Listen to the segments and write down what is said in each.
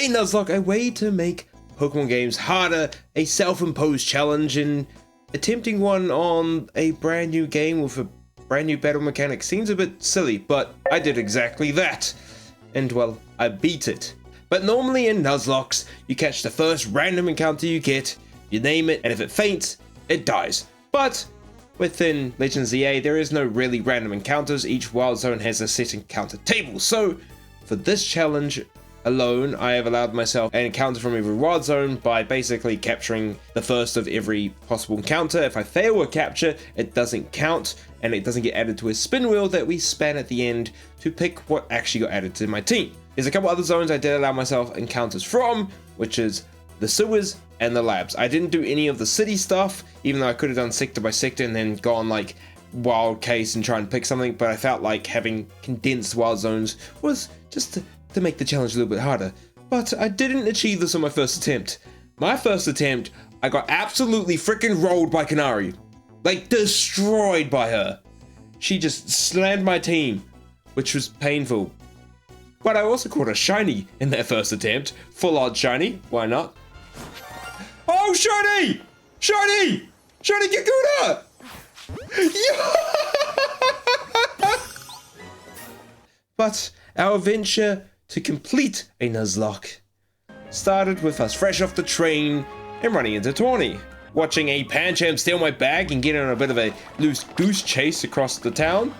a Nuzlocke, a way to make Pokemon games harder, a self-imposed challenge, and attempting one on a brand new game with a brand new battle mechanic seems a bit silly, but I did exactly that. And well, I beat it. But normally in Nuzlockes, you catch the first random encounter you get, you name it, and if it faints, it dies. But within Legends Z-A, there is no really random encounters. Each wild zone has a set encounter table. So for this challenge alone, I have allowed myself an encounter from every wild zone by basically capturing the first of every possible encounter. If I fail a capture, it doesn't count, and it doesn't get added to a spin wheel that we span at the end to pick what actually got added to my team. There's a couple other zones I did allow myself encounters from, which is the sewers and the labs. I didn't do any of the city stuff, even though I could have done sector by sector and then gone like wild case and try and pick something, but I felt like having condensed wild zones was just to make the challenge a little bit harder. But I didn't achieve this on my first attempt. My first attempt, I got absolutely freaking rolled by Canary. Like, destroyed by her. She just slammed my team, which was painful. But I also caught a shiny in that first attempt. Full art shiny, why not? Oh, shiny! Shiny! Shiny Kakuna! But our adventure to complete a Nuzlocke started with us fresh off the train and running into Tawny, watching a Pancham steal my bag and get on a bit of a loose goose chase across the town,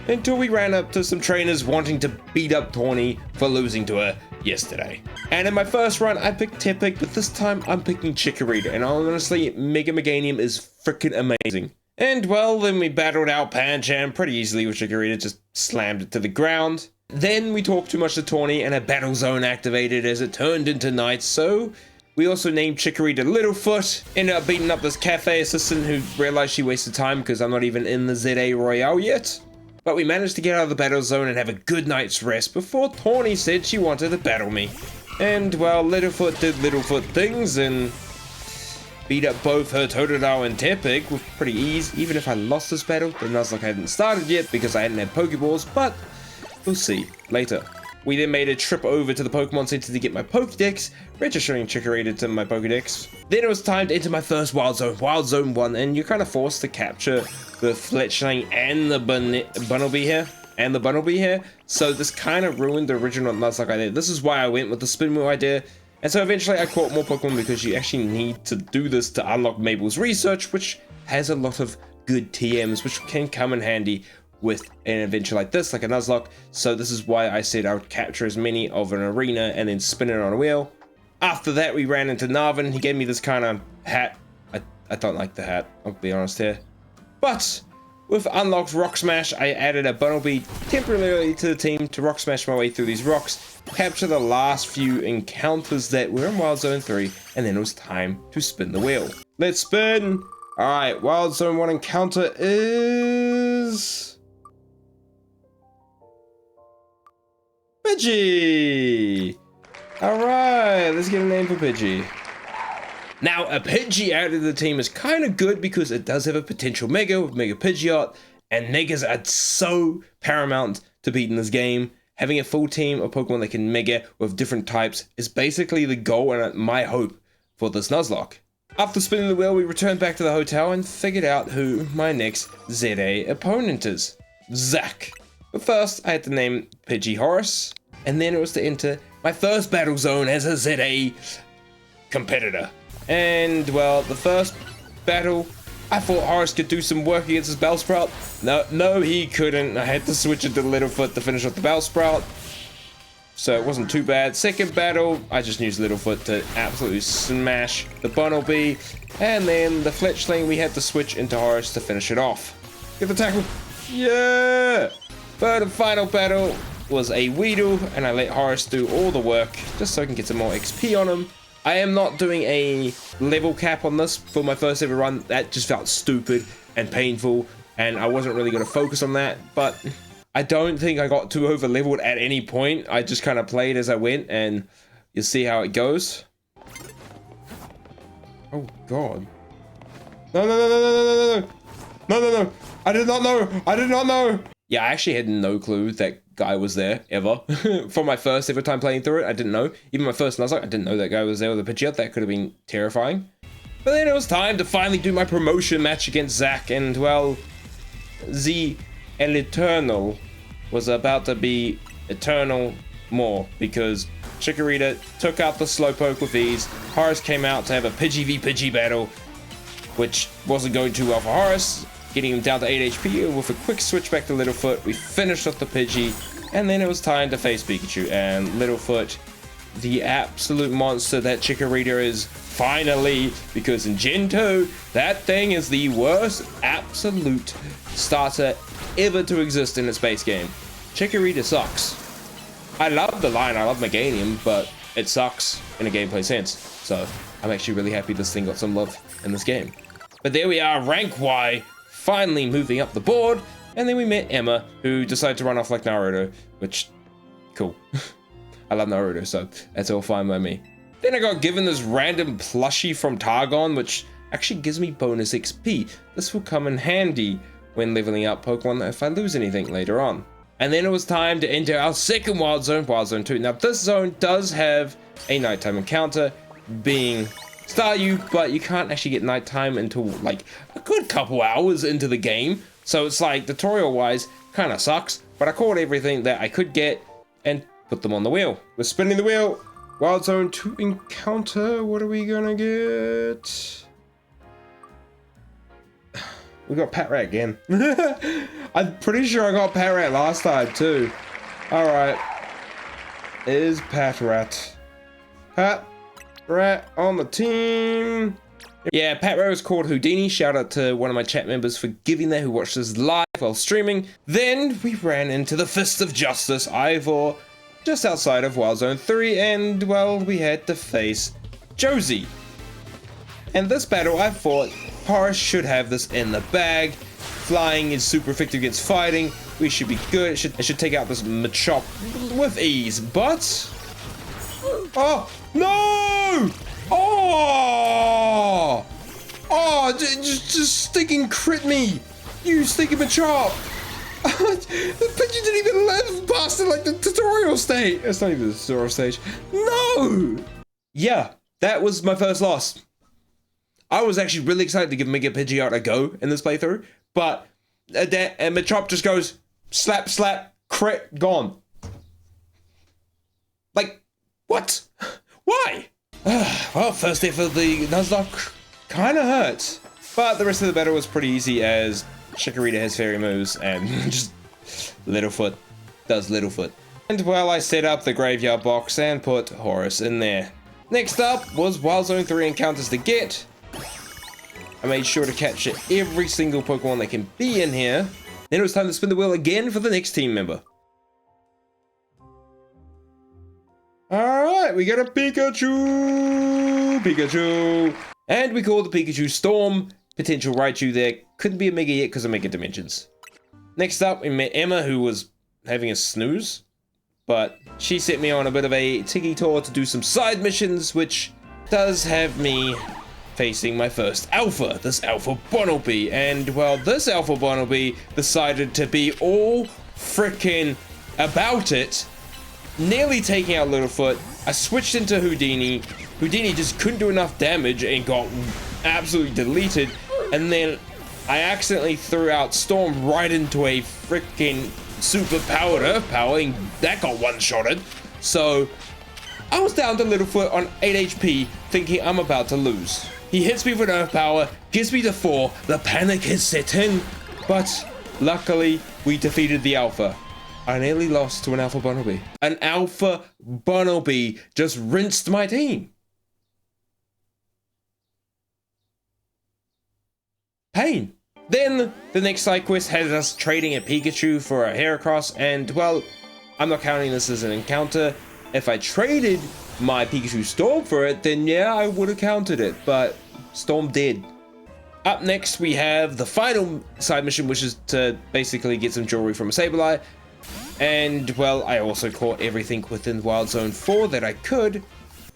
until we ran up to some trainers wanting to beat up Tawny for losing to her yesterday. And in my first run, I picked Tepig, but this time I'm picking Chikorita, and honestly, Mega Meganium is freaking amazing. And well, then we battled out Pancham pretty easily with Chikorita, just slammed it to the ground. Then we talked too much to Tawny and a battle zone activated as it turned into night, so we also named Chikorita Littlefoot. Ended up beating up this cafe assistant who realized she wasted time because I'm not even in the Z-A Royale yet. But we managed to get out of the battle zone and have a good night's rest before Tawny said she wanted to battle me. And well, Littlefoot did Littlefoot things and beat up both her Totodile and Tepig with pretty ease. Even if I lost this battle, the Nuzlocke hadn't started yet because I hadn't had Pokeballs, but we'll see later. We then made a trip over to the Pokemon Center to get my Pokedex, registering Chikorita to my Pokedex. Then it was time to enter my first Wild Zone 1, and you're kind of forced to capture the Fletchling and the Bunnelby here, so this kind of ruined the original Nuzlocke idea. This is why I went with the spin wheel idea, and so eventually I caught more Pokemon because you actually need to do this to unlock Mabel's research, which has a lot of good TMs, which can come in handy with an adventure like this, like a Nuzlocke. So this is why I said I would capture as many of an arena and then spin it on a wheel. After that, we ran into Narvin. He gave me this kind of hat. I don't like the hat, I'll be honest here. But with unlocked Rock Smash, I added a Bunnelby temporarily to the team to Rock Smash my way through these rocks, capture the last few encounters that were in Wild Zone 3, and then it was time to spin the wheel. Let's spin! Alright, Wild Zone 1 encounter is Pidgey! Alright, let's get a name for Pidgey. Now, a Pidgey out of the team is kind of good because it does have a potential Mega with Mega Pidgeot, and Megas are so paramount to beat in this game. Having a full team of Pokemon that can Mega with different types is basically the goal and my hope for this Nuzlocke. After spinning the wheel, we returned back to the hotel and figured out who my next Z-A opponent is. Zach. But first, I had to name Pidgey Horace, and then it was to enter my first battle zone as a Z-A competitor. And well, the first battle, I thought Horace could do some work against his Bellsprout. No, he couldn't. I had to switch it to Littlefoot to finish off the Bellsprout. So it wasn't too bad. Second battle, I just used Littlefoot to absolutely smash the Bunnelby. And then the Fletchling, we had to switch into Horace to finish it off. Get the tackle. Yeah! Third and final battle was a Weedle, and I let Horace do all the work just so I can get some more XP on him. I am not doing a level cap on this for my first ever run. That just felt stupid and painful, and I wasn't really going to focus on that, but I don't think I got too over leveled at any point. I just kind of played as I went, and you'll see how it goes. Oh god. No. I did not know. Yeah, I actually had no clue that guy was there ever. For my first ever time playing through it, I didn't know. Even my first Nuzlocke, I didn't know that guy was there with a Pidgeot. That could have been terrifying. But then it was time to finally do my promotion match against Zach, and well, Z El Eternal was about to be eternal more because Chikorita took out the Slowpoke with ease. Horace came out to have a Pidgey v Pidgey battle, which wasn't going too well for Horace, getting him down to 8 HP. With a quick switch back to Littlefoot, we finished off the Pidgey, and then it was time to face Pikachu. And Littlefoot, the absolute monster that Chikorita is finally, because in Gen 2, that thing is the worst absolute starter ever to exist in its base game. Chikorita sucks. I love the line, I love Meganium, but it sucks in a gameplay sense. So I'm actually really happy this thing got some love in this game. But there we are, rank Y, finally moving up the board. And then we met Emma, who decided to run off like Naruto, which, cool. I love Naruto, so that's all fine by me. Then I got given this random plushie from Targon, which actually gives me bonus XP. This will come in handy when leveling up Pokemon if I lose anything later on. And then it was time to enter our second Wild Zone 2. Now this zone does have a nighttime encounter, being Staryu, but you can't actually get nighttime until like a good couple hours into the game. So it's like, tutorial wise, kind of sucks, but I caught everything that I could get and put them on the wheel. We're spinning the wheel. Wild Zone 2 encounter, what are we gonna get? We got Patrat again. I'm pretty sure I got Patrat last time too. Alright. Is Patrat. Patrat on the team. Yeah, Patrat was called Houdini. Shout out to one of my chat members for giving that, who watched this live while streaming. Then we ran into the Fist of Justice, Ivor, just outside of Wild Zone 3, and well, we had to face Josie. And this battle, I thought Horace should have this in the bag. Flying is super effective against fighting. We should be good. It should take out this Machop with ease, but... Oh, no! Oh! Oh, just stinking crit me! You stinking Machop! But you didn't even live past it, like the tutorial stage. It's not even the tutorial stage. No! Yeah, that was my first loss. I was actually really excited to give Mega Pidgeot a go in this playthrough, but Machop just goes slap, slap, crit, gone. Like, what? Why? Well, first day for the Nuzlocke kind of hurts, but the rest of the battle was pretty easy as Chikorita has fairy moves and just Littlefoot does Littlefoot. And well, I set up the graveyard box and put Horace in there. Next up was Wild Zone 3 encounters to get. I made sure to capture every single Pokemon that can be in here. Then it was time to spin the wheel again for the next team member. Alright, we got a Pikachu! And we call the Pikachu Storm. Potential Raichu there. Couldn't be a Mega yet because of Mega Dimensions. Next up, we met Emma, who was having a snooze. But she set me on a bit of a tiki tour to do some side missions, which does have me facing my first Alpha, this Alpha Bunnelby. And well, this Alpha Bunnelby decided to be all freaking about it, nearly taking out Littlefoot. I switched into Houdini. Houdini just couldn't do enough damage and got absolutely deleted. And then I accidentally threw out Storm right into a freaking super powered Earth Power, and that got one-shotted. So I was down to Littlefoot on 8 HP, thinking I'm about to lose. He hits me with Earth Power, gives me the 4, the panic has set in, but luckily we defeated the Alpha. I nearly lost to an Alpha Bunnelby. An Alpha Bunnelby just rinsed my team. Pain. Then the next side quest had us trading a Pikachu for a Heracross, and well, I'm not counting this as an encounter. If I traded my Pikachu Storm for it, then yeah, I would have counted it, but Storm did. Up next, we have the final side mission, which is to basically get some jewelry from a Sableye. And well, I also caught everything within Wild Zone 4 that I could.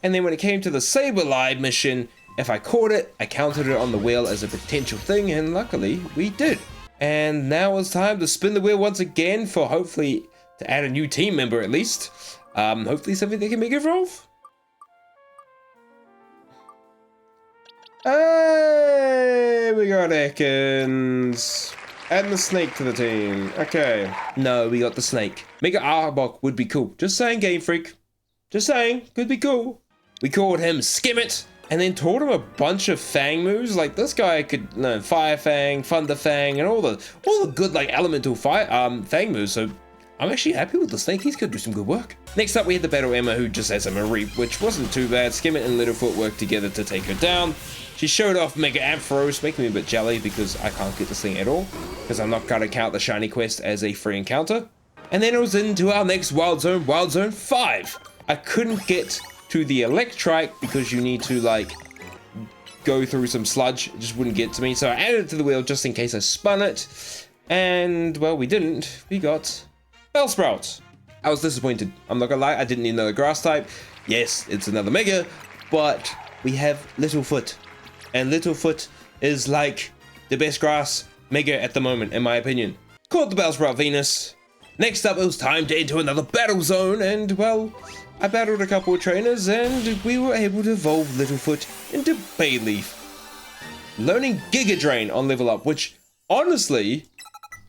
And then when it came to the Sableye mission, if I caught it, I counted it on the wheel as a potential thing, and luckily we did. And now it's time to spin the wheel once again for hopefully to add a new team member at least. Hopefully something that can Mega Evolve. Hey, we got Ekans. Adding the snake to the team. Okay. No, we got the snake. Mega Arbok would be cool. Just saying, Game Freak. Just saying, could be cool. We called him Skimmet, and then taught him a bunch of Fang moves. Like this guy could learn Fire Fang, Thunder Fang, and all the good like elemental Fang moves. So I'm actually happy with the snake. He's gonna do some good work. Next up, we had the Battle Emma, who just has a Mareep, which wasn't too bad. Skimmet and Littlefoot worked together to take her down. She showed off Mega Ampharos, making me a bit jelly because I can't get this thing at all, because I'm not gonna count the shiny quest as a free encounter. And then it was into our next Wild Zone 5. I couldn't get to the Electrike because you need to like go through some sludge. It just wouldn't get to me, so I added it to the wheel just in case I spun it. And well, we didn't. We got Bellsprout. I was disappointed. I'm not gonna lie, I didn't need another grass type. Yes, it's another Mega, but we have Littlefoot. And Littlefoot is like the best grass Mega at the moment, in my opinion. Caught the Bellsprout Venus. Next up, it was time to enter another battle zone, and well, I battled a couple of trainers, and we were able to evolve Littlefoot into Bayleaf. Learning Giga Drain on level up, which, honestly,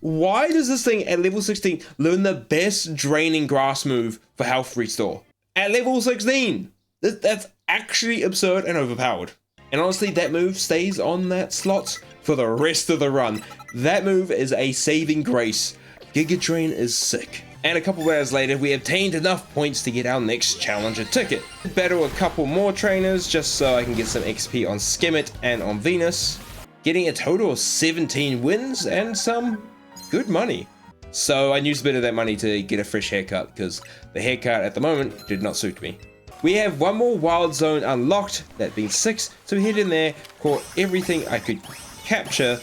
why does this thing at level 16 learn the best draining grass move for health restore? At level 16! That's actually absurd and overpowered. And honestly, that move stays on that slot for the rest of the run. That move is a saving grace. Giga Drain is sick. And a couple of hours later, we obtained enough points to get our next challenger ticket. Battle a couple more trainers just so I can get some XP on Skimmet and on Venus. Getting a total of 17 wins and some good money. So I used a bit of that money to get a fresh haircut because the haircut at the moment did not suit me. We have one more wild zone unlocked, that being 6, so we hit in there, caught everything I could capture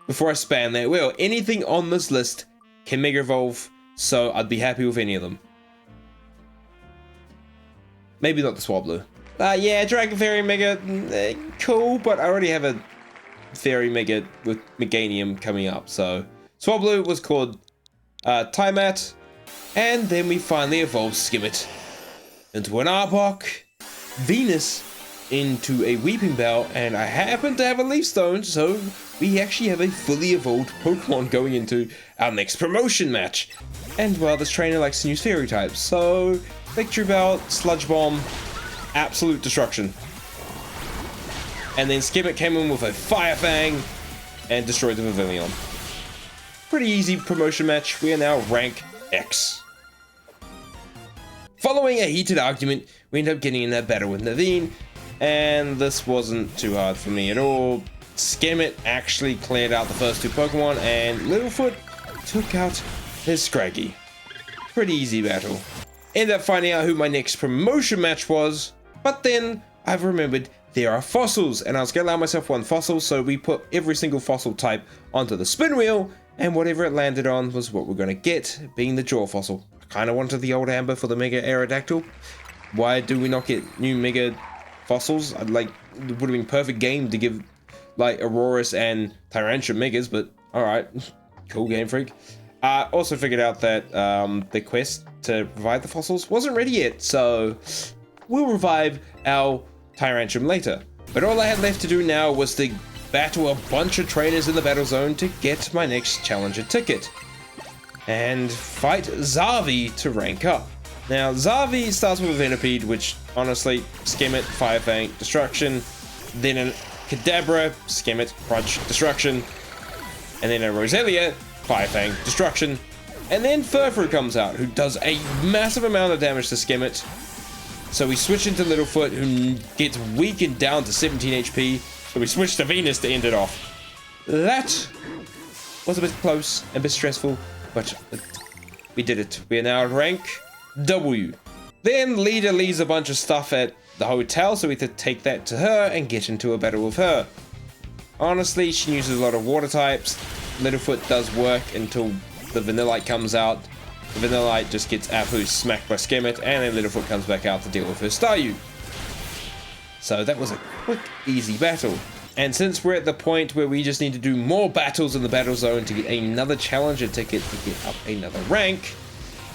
before I spam that wheel. Anything on this list can Mega Evolve, so I'd be happy with any of them. Maybe not the Swablu. Yeah, Dragon Fairy Mega, cool, but I already have a Fairy Mega with Meganium coming up, so Swablu was called Tiamat, and then we finally evolved Skimmet into an Arbok, Venus into a Weeping Bell, and I happen to have a Leaf Stone, so we actually have a fully evolved Pokemon going into our next promotion match. And well, this trainer likes to use Fairy types, so Victory Belt, Sludge Bomb, absolute destruction. And then Skimmet came in with a Fire Fang and destroyed the Pavilion. Pretty easy promotion match. We are now rank X. Following a heated argument, we ended up getting in that battle with Naveen, and this wasn't too hard for me at all. Skimmet actually cleared out the first two Pokemon, and Littlefoot took out his Scraggy. Pretty easy battle. Ended up finding out who my next promotion match was, but then I've remembered there are fossils, and I was going to allow myself one fossil, so we put every single fossil type onto the spin wheel, and whatever it landed on was what we're going to get, being the Jaw fossil. I kind of wanted the old Amber for the Mega Aerodactyl. Why do we not get new Mega fossils? It would have been perfect game to give like Aurorus and Tyrantrum Megas, but alright, cool Game Freak. Also figured out that the quest to revive the fossils wasn't ready yet, so we'll revive our Tyrantrum later. But all I had left to do now was to battle a bunch of trainers in the battle zone to get my next challenger ticket. And fight Zavi to rank up. Now, Zavi starts with a Venipede, which honestly, Skimmet, Fire Fang, Destruction, then a Kadabra, Skimmet, Crunch, Destruction, and then a Roselia, Fire Fang, Destruction, and then Furfrou comes out, who does a massive amount of damage to Skimmet. So we switch into Littlefoot, who gets weakened down to 17 HP, so we switch to Venus to end it off. That was a bit close and a bit stressful, but we did it. We are now at rank W. Then Leader leaves a bunch of stuff at the hotel, so we have to take that to her and get into a battle with her. Honestly, she uses a lot of water types. Littlefoot does work until the Vanillite comes out. The Vanillite just gets absolutely smacked by Skimmet, and then Littlefoot comes back out to deal with her Staryu. So that was a quick, easy battle. And since we're at the point where we just need to do more battles in the battle zone to get another challenger ticket to get up another rank,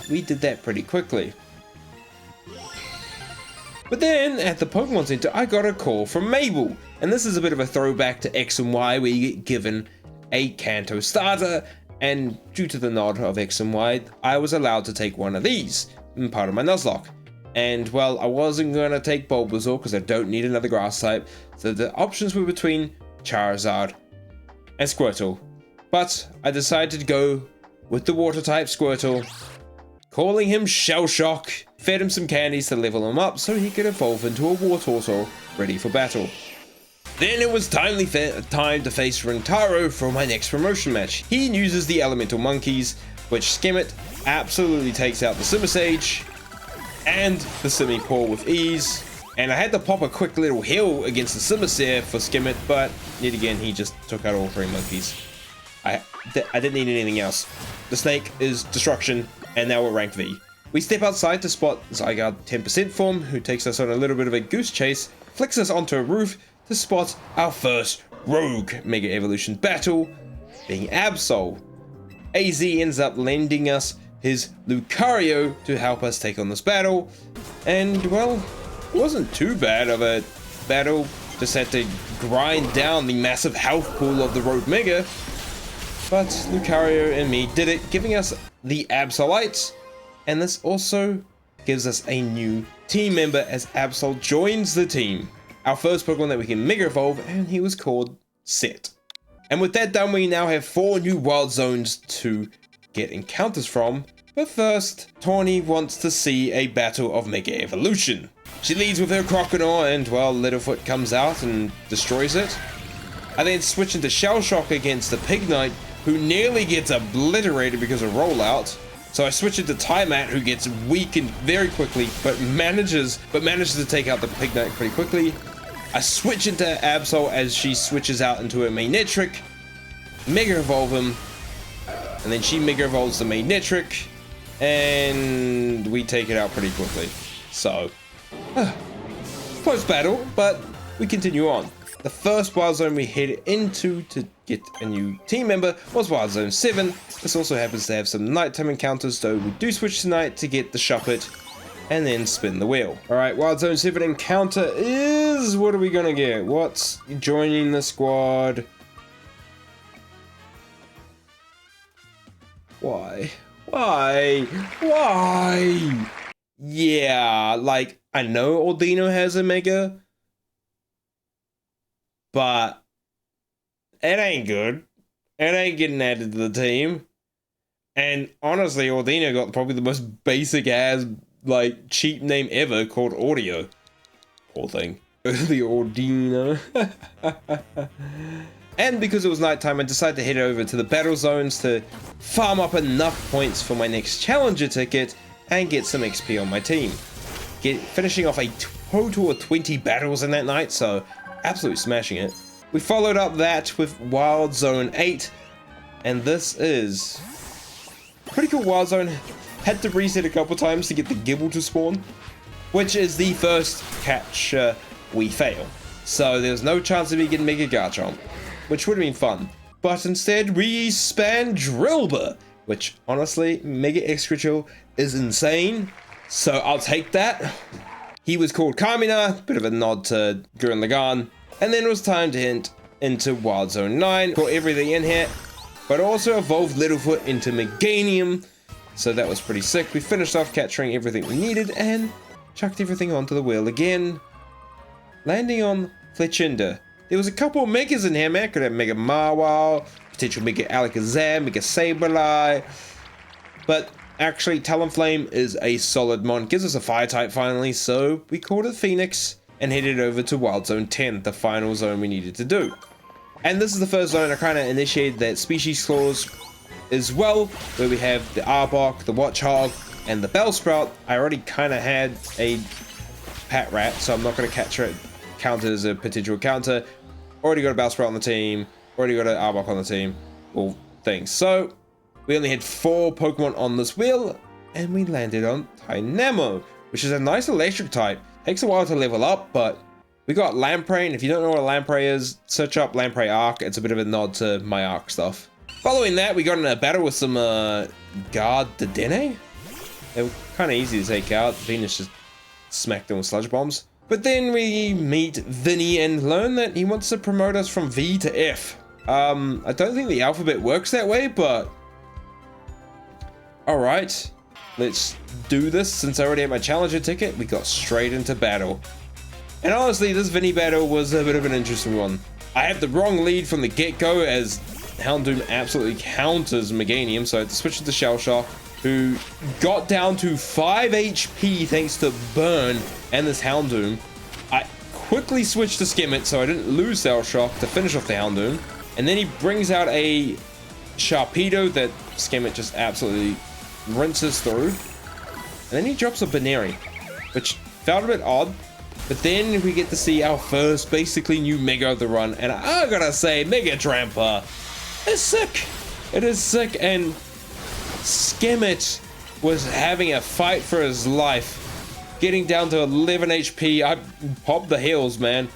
we did that pretty quickly. But then, at the Pokemon Center, I got a call from Mabel. And this is a bit of a throwback to X and Y, where you get given a Kanto starter. And due to the nod of X and Y, I was allowed to take one of these in part of my Nuzlocke. And well, I wasn't going to take Bulbasaur because I don't need another grass type. So the options were between Charizard and Squirtle. But I decided to go with the water type Squirtle, calling him Shell Shock, fed him some candies to level him up so he could evolve into a Wartortle ready for battle. Then it was time to face Rintaro for my next promotion match. He uses the Elemental Monkeys, which Skimmet absolutely takes out the Simisage and the Simipour with ease. And I had to pop a quick little heal against the Simisair for Skimmet, but yet again he just took out all three monkeys. I didn't need anything else. The snake is destruction, and now we're ranked V. We step outside to spot Zygarde 10% form, who takes us on a little bit of a goose chase, flicks us onto a roof to spot our first rogue Mega Evolution battle, being Absol. AZ ends up lending us his Lucario to help us take on this battle, and well, it wasn't too bad of a battle, just had to grind down the massive health pool of the Rogue Mega, but Lucario and me did it, giving us the Absolites, and this also gives us a new team member as Absol joins the team. Our first Pokemon that we can Mega Evolve, and he was called Set. And with that done, we now have 4 new Wild Zones to get encounters from, but first, Tawny wants to see a battle of Mega Evolution. She leads with her Croconaw, and well, Littlefoot comes out and destroys it. I then switch into Shell Shock against the Pignite, who nearly gets obliterated because of rollout. So I switch into Tymat, who gets weakened very quickly, but manages to take out the Pignite pretty quickly. I switch into Absol as she switches out into a Magnetric, Mega Evolve him, and then she Mega Evolves the Magnetric, and we take it out pretty quickly. So, close battle, but we continue on. The first Wild Zone we headed into to get a new team member was Wild Zone 7. This also happens to have some nighttime encounters, so we do switch to night to get the Shuppet and then spin the wheel. Alright, Wild Zone 7 encounter is... what are we gonna get? What's joining the squad? Why? Yeah, like, I know Ordino has a Mega, but it ain't good. It ain't getting added to the team. And honestly, Ordino got probably the most basic ass, like, cheap name ever called Audio. Poor thing. The Ordino. And because it was nighttime, I decided to head over to the battle zones to farm up enough points for my next challenger ticket and get some XP on my team. Finishing off a total of 20 battles in that night, so absolutely smashing it. We followed up that with Wild Zone 8, and this is pretty cool. Wild Zone had to reset a couple times to get the Gibble to spawn, which is the first catch we fail. So there's no chance of me getting Mega Garchomp, which would have been fun. But instead we span Drillbur, which honestly, Mega Excadrill is insane, so I'll take that. He was called Carmina, bit of a nod to Gurren Lagann. And then it was time to hint into Wild Zone 9, caught everything in here, but also evolved Littlefoot into Meganium, so that was pretty sick. We finished off capturing everything we needed and chucked everything onto the wheel again, landing on Fletchinder. There was a couple of Megas in here, man. Could have Mega Marwile, potential Mega Alakazam, Mega Sableye, but actually Talonflame is a solid mon, gives us a fire type finally, so we called it Phoenix and headed over to Wild Zone 10, the final zone we needed to do. And this is the first zone I kind of initiated that species clause as well, where we have the Arbok, the Watchog, and the Bellsprout. I already kind of had a Patrat, so I'm not going to count it as a potential counter. Already got a Bellsprout on the team, already got an Arbok on the team, all things. So we only had 4 Pokemon on this wheel, and we landed on Tynamo, which is a nice electric type. Takes a while to level up, but we got Lamprey, and if you don't know what a Lamprey is, search up Lamprey Arc. It's a bit of a nod to my Arc stuff. Following that, we got in a battle with some Gardedenne, They were kind of easy to take out. Venus just smacked them with sludge bombs. But then we meet Vinny and learn that he wants to promote us from V to F. I don't think the alphabet works that way, but alright, let's do this. Since I already had my challenger ticket, we got straight into battle. And honestly, this Vinny battle was a bit of an interesting one. I had the wrong lead from the get-go as Houndoom absolutely counters Meganium, so I had to switch to Shell Shock, who got down to 5 HP thanks to Burn and this Houndoom. I quickly switched to Skimmet so I didn't lose Shell Shock to finish off the Houndoom. And then he brings out a Sharpedo that Skimmet just absolutely rinses through. And then he drops a Baneri, which felt a bit odd. But then we get to see our first basically new Mega of the run. And I gotta say, Mega Tramper is sick. It is sick, and Skimmet was having a fight for his life. Getting down to 11 HP, I popped the heals, man.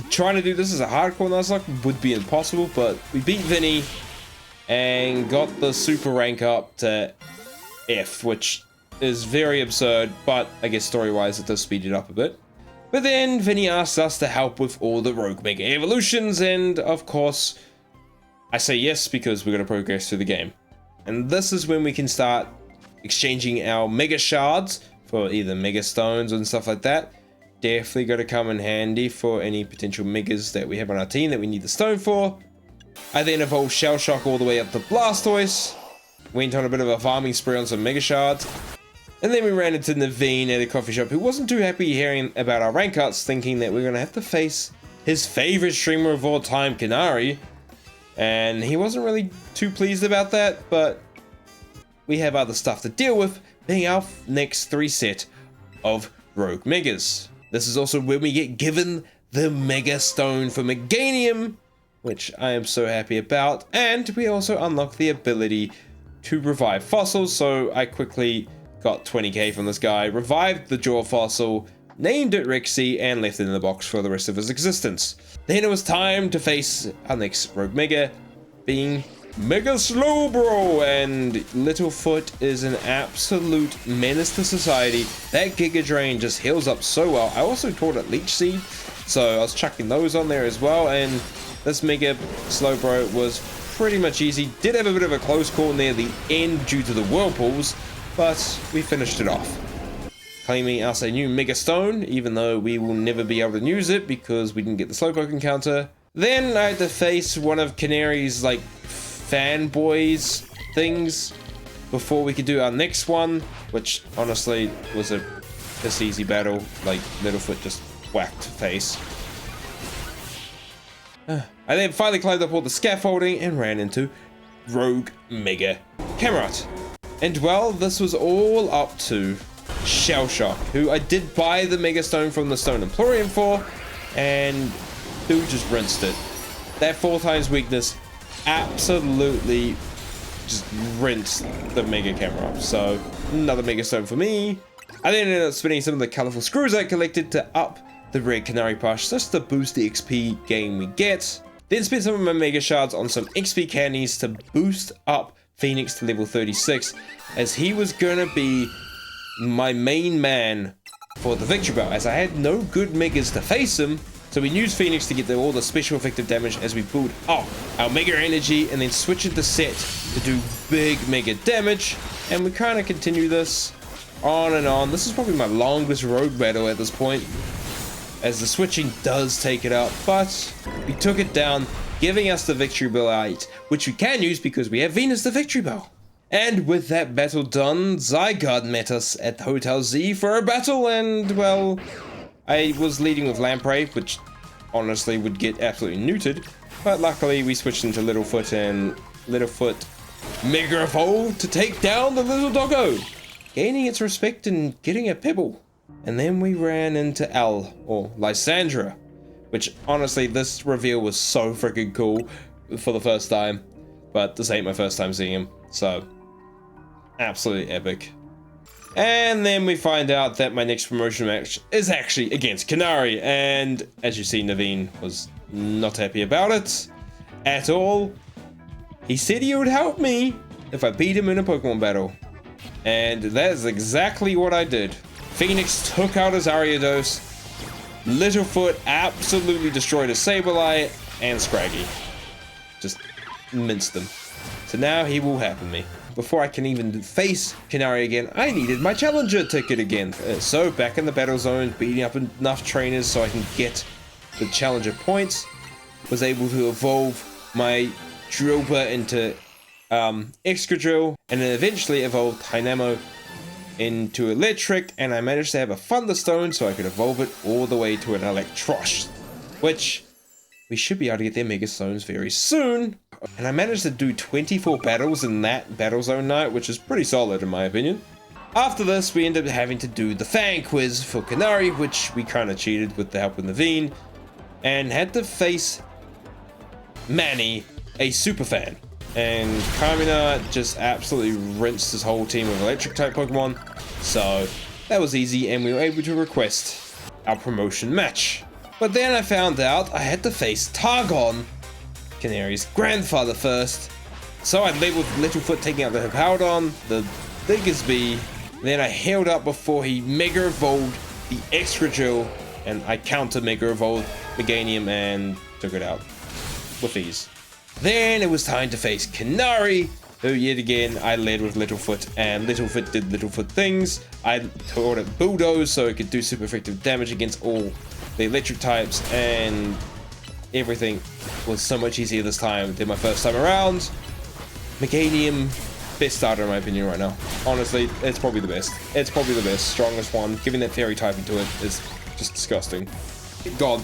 Trying to do this as a hardcore Nuzlocke would be impossible, but we beat Vinny and got the super rank up to F, which is very absurd, but I guess story-wise it does speed it up a bit. But then Vinny asked us to help with all the Rogue Mega evolutions, and of course I say yes because we're going to progress through the game. And this is when we can start exchanging our Mega Shards for either Mega Stones and stuff like that. Definitely going to come in handy for any potential Megas that we have on our team that we need the stone for. I then evolved Shell Shock all the way up to Blastoise. Went on a bit of a farming spree on some Mega Shards. And then we ran into Naveen at a coffee shop who wasn't too happy hearing about our rank ups, thinking that we're going to have to face his favorite streamer of all time, Canary. And he wasn't really too pleased about that, but we have other stuff to deal with, being our next 3 set of Rogue Megas. This is also when we get given the Mega Stone for Meganium, which I am so happy about. And we also unlock the ability to revive fossils, so I quickly got 20k from this guy, revived the Jaw fossil, named it Rexy, and left it in the box for the rest of his existence. Then it was time to face our next Rogue Mega, being Mega Slowbro, and Littlefoot is an absolute menace to society. That Giga Drain just heals up so well. I also taught it Leech Seed, so I was chucking those on there as well, and this Mega Slowbro was pretty much easy. Did have a bit of a close call near the end due to the whirlpools, but we finished it off. Claiming us a new Mega Stone, even though we will never be able to use it because we didn't get the Slowpoke encounter. Then I had to face one of Canary's like fanboys things before we could do our next one, which honestly was a piss easy battle. Like Littlefoot just whacked face. I then finally climbed up all the scaffolding and ran into Rogue Mega Cameron. And well, this was all up to Shell Shock, who I did buy the Mega Stone from the Stone Emporium for, and dude just rinsed it. That 4 times weakness absolutely just rinsed the Mega Camera. So another Mega Stone for me. I then ended up spinning some of the colorful screws I collected to up the Red Canary Push just to boost the XP gain we get. Then spent some of my Mega Shards on some XP candies to boost up Phoenix to level 36, as he was gonna be my main man for the victory belt, as I had no good Megas to face him. So we used Phoenix to get all the special effective damage as we build up our Mega Energy and then switch it to set to do big Mega damage. And we kind of continue this on and on. This is probably my longest rogue battle at this point, as the switching does take it up, but we took it down, giving us the Victory Bell 8, which we can use because we have Venus the Victory Bell. And with that battle done, Zygarde met us at Hotel Z for a battle, and well, I was leading with Lamprey, which honestly would get absolutely neutered, but luckily we switched into Littlefoot, and Littlefoot Mega Evolved to take down the little doggo, gaining its respect and getting a pebble. And then we ran into L, or Lysandra, which honestly, this reveal was so freaking cool for the first time, but this ain't my first time seeing him, so absolutely epic. And then we find out that my next promotion match is actually against Canary, and as you see, Naveen was not happy about it at all. He said he would help me if I beat him in a Pokemon battle. And that is exactly what I did. Phoenix took out his Ariados. Littlefoot absolutely destroyed his Sableye and Scraggy. Just minced them. So now he will happen me. Before I can even face Canary again, I needed my challenger ticket again. So back in the battle zone, beating up enough trainers so I can get the challenger points. Was able to evolve my Drillbur into Excadrill, and then eventually evolved Dynamo into Electric, and I managed to have a Thunderstone so I could evolve it all the way to an Electrosh, which we should be able to get their Mega Stones very soon. And I managed to do 24 battles in that battle zone night, which is pretty solid in my opinion. After this, we ended up having to do the Fan Quiz for Canary, which we kind of cheated with the help of Naveen, and had to face Manny, a super fan. And Kamina just absolutely rinsed his whole team of electric type Pokemon. So that was easy, and we were able to request our promotion match. But then I found out I had to face Targon, Canary's grandfather, first. So I led with Littlefoot taking out the Hippowdon, the Diggersby. Then I held up before he Mega Evolved the Excadrill, and I counter Mega Evolved Meganium and took it out with ease. Then it was time to face Canary, who yet again I led with Littlefoot, and Littlefoot did Littlefoot things. I taught it Bulldoze so it could do super effective damage against all the electric types, and everything was so much easier this time than my first time around. Meganium, best starter in my opinion right now. Honestly, it's probably the best. It's probably the best, strongest one. Giving that fairy type into it is just disgusting. God.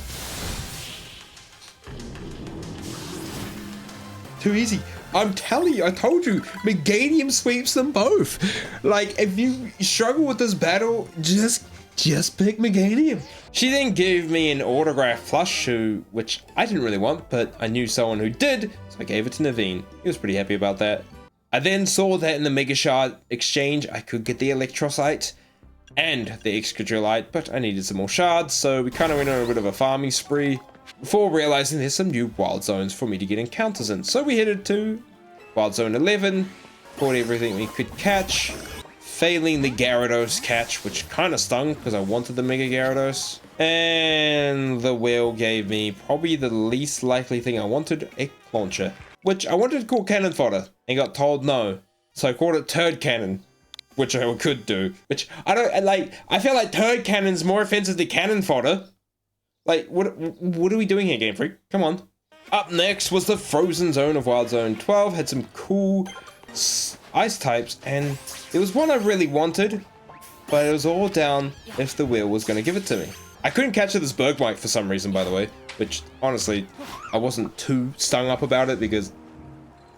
Too easy. I'm telling you, I told you, Meganium sweeps them both. Like, if you struggle with this battle, just pick Meganium. She then gave me an autograph plush shoe, which I didn't really want, but I knew someone who did, so I gave it to Naveen. He was pretty happy about that. I then saw that in the Mega Shard exchange, I could get the Electrocyte and the Excadrillite, but I needed some more shards, so we kind of went on a bit of a farming spree before realizing there's some new wild zones for me to get encounters in. So we headed to Wild Zone 11, caught everything we could catch, failing the Gyarados catch, which kind of stung because I wanted the Mega Gyarados. And the whale gave me probably the least likely thing I wanted, a Launcher, which I wanted to call Cannon Fodder and got told no. So I called it Turd Cannon, which I could do, which I don't like. I feel like Turd Cannon's more offensive than Cannon Fodder. Like, what are we doing here, Game Freak? Come on. Up next was the Frozen Zone of Wild Zone 12. Had some cool ice types, and there was one I really wanted, but it was all down if the wheel was going to give it to me. I couldn't catch it as Bergmite for some reason, by the way, which, honestly, I wasn't too stung up about it because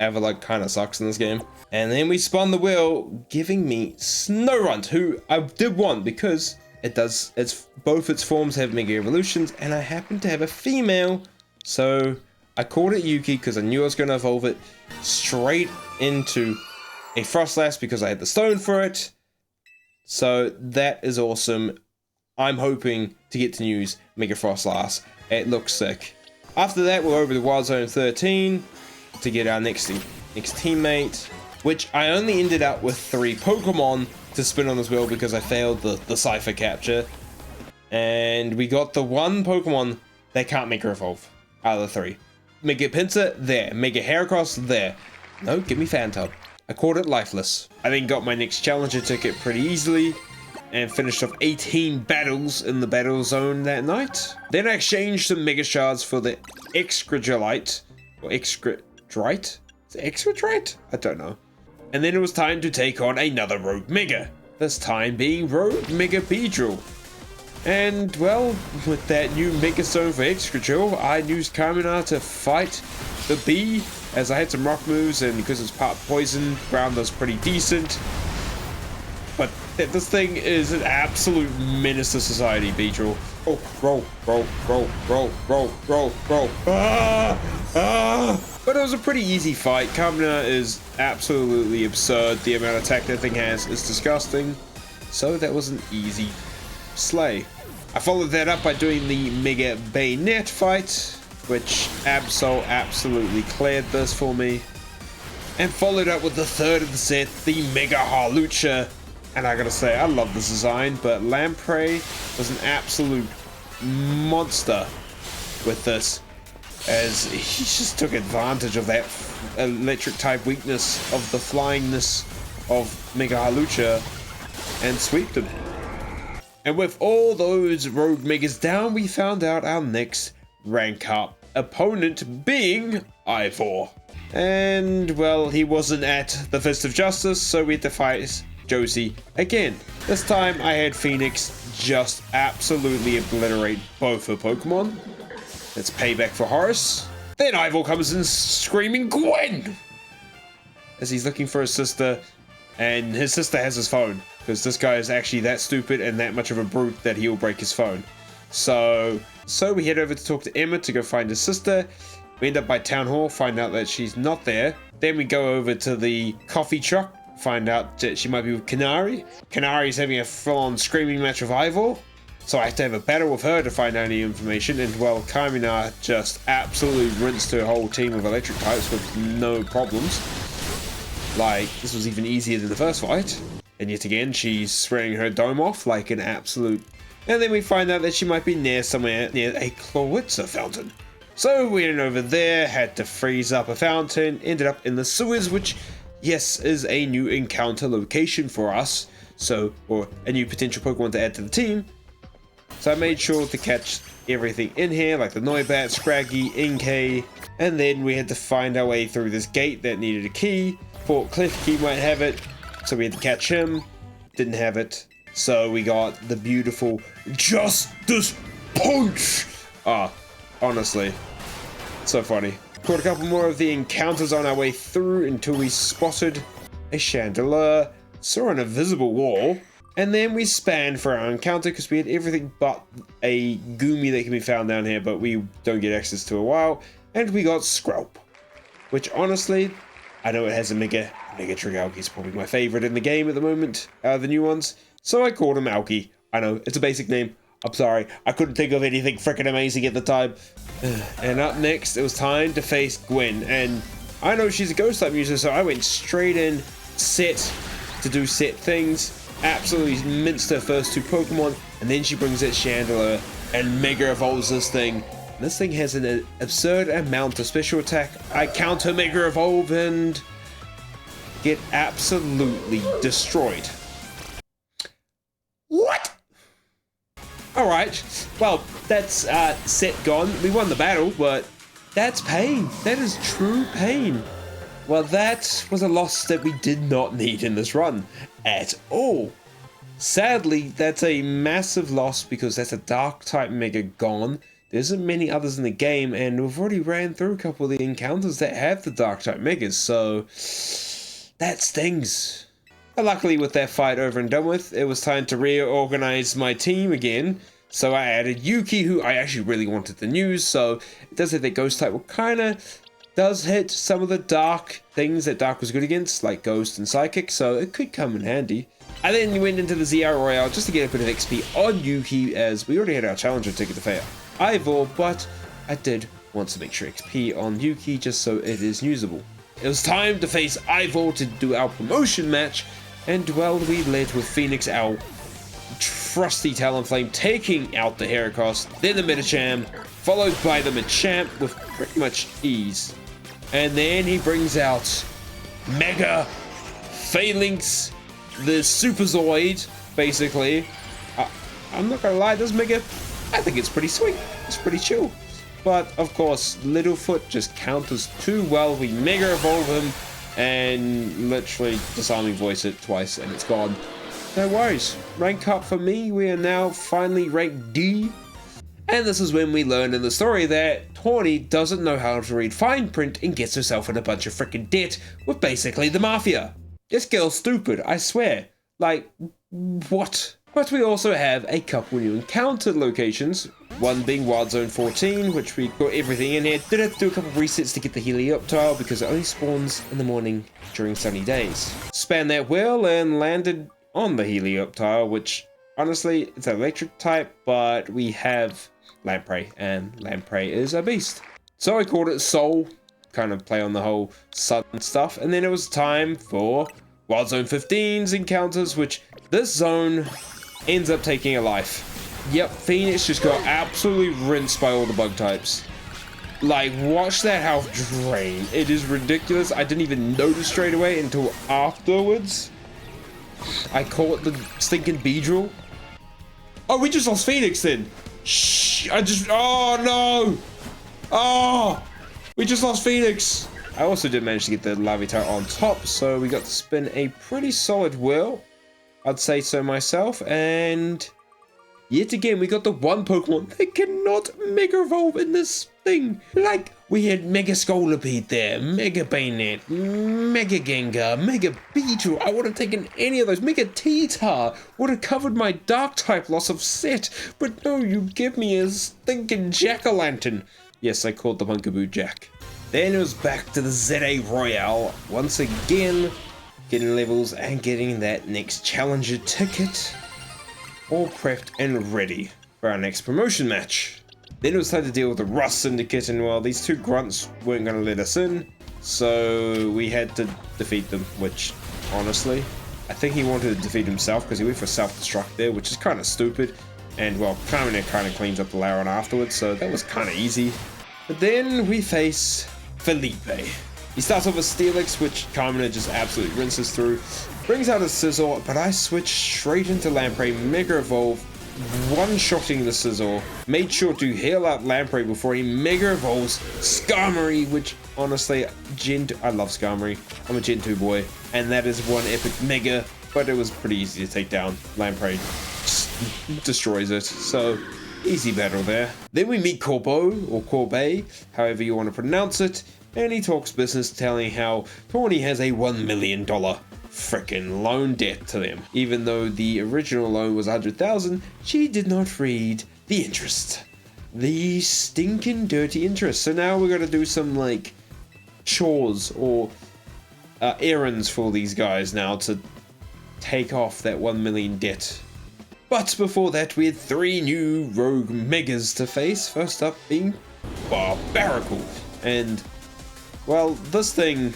Everluck kind of sucks in this game. And then we spun the wheel, giving me Snorunt, who I did want because both its forms have Mega Evolutions, and I happen to have a female, so I called it Yuki because I knew I was going to evolve it straight into a Frostlass because I had the stone for it. So that is awesome. I'm hoping to get to use Mega Frostlass. It looks sick. After that, we're over to Wild Zone 13 to get our next teammate, which I only ended up with 3 Pokemon to spin on this wheel because I failed the Cypher capture. And we got the one Pokemon that can't Mega Evolve out of the 3. Mega Pinsir, there. Mega Heracross, there. No, give me Phantom. I called it Lifeless. I then got my next challenger ticket pretty easily and finished off 18 battles in the battle zone that night. Then I exchanged some Mega Shards for the Excadrillite, or Excadrite? Is it Excadrite? I don't know. And then it was time to take on another Rogue Mega. This time being Rogue Mega Beedrill. And, well, with that new Mega Stone for Excadrill, I used Kamina to fight the bee, as I had some rock moves, and because it's part poison, ground was pretty decent. But this thing is an absolute menace to society, Beedrill. Oh, roll, roll, roll, roll, roll, roll, roll. Ah! Ah! But it was a pretty easy fight. Kamina is absolutely absurd. The amount of attack that thing has is disgusting. So that was an easy slay. I followed that up by doing the Mega Bayonet fight, which Absol absolutely cleared this for me. and followed up with the third of the set, the Mega Harlucha. And I gotta say, I love this design, but Lamprey was an absolute monster with this, as he just took advantage of that electric type weakness of the flyingness of Mega Harlucha and swept him. And with all those rogue megas down, we found out our next rank up opponent being Ivor. And well, he wasn't at the Fist of Justice, so we had to fight Josie again. This time I had Phoenix just absolutely obliterate both her Pokemon. That's payback for Horace. Then Ivor comes in screaming Gwen! As he's looking for his sister, and his sister has his phone. Because this guy is actually that stupid and that much of a brute that he'll break his phone. So we head over to talk to Emma to go find his sister. We end up by Town Hall, find out that she's not there. Then we go over to the coffee truck, find out that she might be with Canary. Canary's having a full-on screaming match with Ivor. So I have to have a battle with her to find out any information. And well, Kamina just absolutely rinsed her whole team of electric types with no problems. Like, this was even easier than the first fight. And yet again, she's swearing her dome off like an absolute... And then we find out that she might be near somewhere near a Chlorwitzer fountain. So we went over there, had to freeze up a fountain, ended up in the sewers, which, yes, is a new encounter location for us. So, or a new potential Pokemon to add to the team. So I made sure to catch everything in here, like the Noibat, Scraggy, Inkay. And then we had to find our way through this gate that needed a key. Thought Klefki might have it. So we had to catch him, didn't have it. So we got the beautiful Justice Punch! Honestly, so funny. Caught a couple more of the encounters on our way through until we spotted a Chandelier, saw an invisible wall, and then we spanned for our encounter because we had everything but a Goomy that can be found down here, but we don't get access to a while, and we got Skrelp, which honestly, I know it has a Mega Trigalki is probably my favorite in the game at the moment, out of the new ones. So I called him Alki. I know, it's a basic name. I'm sorry, I couldn't think of anything freaking amazing at the time. And up next, it was time to face Gwen. And I know she's a ghost type user, so I went straight in, set to do set things. Absolutely minced her first two Pokemon. And then she brings it Chandelier and Mega Evolves this thing. This thing has an absurd amount of special attack. I counter Mega Evolve and get absolutely destroyed. What? Alright, well, that's set gone. We won the battle, but that's pain. That is true pain. Well, that was a loss that we did not need in this run at all. Sadly, that's a massive loss because that's a dark type Mega gone. There isn't many others in the game, and we've already ran through a couple of the encounters that have the dark type Megas, so that stings. But luckily with that fight over and done with, it was time to reorganize my team again. So I added Yuki, who I actually really wanted the news, so it does have that ghost type, what kinda does hit some of the dark things that Dark was good against, like Ghost and Psychic, so it could come in handy. I then went into the Z-A Royale just to get a bit of XP on Yuki, as we already had our Challenger ticket to fail Ivor, but I did want some extra XP on Yuki just so it is usable. It was time to face Ivor to do our promotion match, and well, we led with Phoenix, our trusty Talonflame, taking out the Heracross, then the Medicham, followed by the Machamp with pretty much ease. And then he brings out Mega Phalanx, the Superzoid, basically. I'm not gonna lie, this Mega, I think it's pretty sweet. It's pretty chill. But, of course, Littlefoot just counters too well. We Mega Evolve him and literally disarming voice it twice and it's gone. No worries. Rank up for me. We are now finally ranked D. And this is when we learn in the story that Tawny doesn't know how to read fine print and gets herself in a bunch of freaking debt with basically the Mafia. This girl's stupid, I swear. Like, what? But we also have a couple new encounter locations, one being Wild Zone 14, which we got everything in here. Did have to do a couple resets to get the Helioptile because it only spawns in the morning during sunny days. Span that wheel and landed on the Helioptile, which honestly, it's an electric type, but we have Lamprey, and Lamprey is a beast. So I called it Soul, kind of play on the whole sudden stuff. And then it was time for Wild Zone 15's encounters, which this zone ends up taking a life. Yep, Phoenix just got absolutely rinsed by all the bug types. Like, watch that health drain. It is ridiculous. I didn't even notice straight away until afterwards. I caught the stinking Beedrill. Oh, we just lost Phoenix then. Shh, oh no. Oh, we just lost Phoenix. I also did manage to get the Larvitar on top, so we got to spin a pretty solid whirl. I'd say so myself, and yet again, we got the one Pokemon that cannot Mega Evolve in this thing. Like, we had Mega Scolipede there, Mega Bayonet, Mega Gengar, Mega Beedrill. I would have taken any of those. Mega T-Tar would have covered my Dark-type loss of set. But no, you give me a stinking Jack-o'-lantern. Yes, I called the Punkaboo Jack. Then it was back to the Z-A Royale. Once again, getting levels and getting that next Challenger ticket. All prepped and ready for our next promotion match. Then it was time to deal with the Rust Syndicate, and well, these two grunts weren't going to let us in, so we had to defeat them, which, honestly, I think he wanted to defeat himself because he went for self-destruct there, which is kind of stupid, and well, Carmine kind of cleans up the Laren afterwards, so that was kind of easy. But then we face Felipe. He starts off with Steelix, which Carmine just absolutely rinses through. Brings out a Scizor, but I switched straight into Lamprey, Mega Evolve, one-shotting the Scizor. Made sure to heal out Lamprey before he Mega Evolves Skarmory, which honestly, I love Skarmory. I'm a Gen 2 boy, and that is one epic Mega, but it was pretty easy to take down. Lamprey just destroys it, so easy battle there. Then we meet Corbo, or Corbet, however you want to pronounce it, and he talks business, telling how Tawny has a $1 million frickin' loan debt to them. Even though the original loan was $100,000, she did not read the interest. The stinking dirty interest. So now we're gonna do some like chores or errands for these guys now to take off that 1 million debt. But before that, we had 3 new rogue megas to face. First up being Barbaracle. And well, this thing,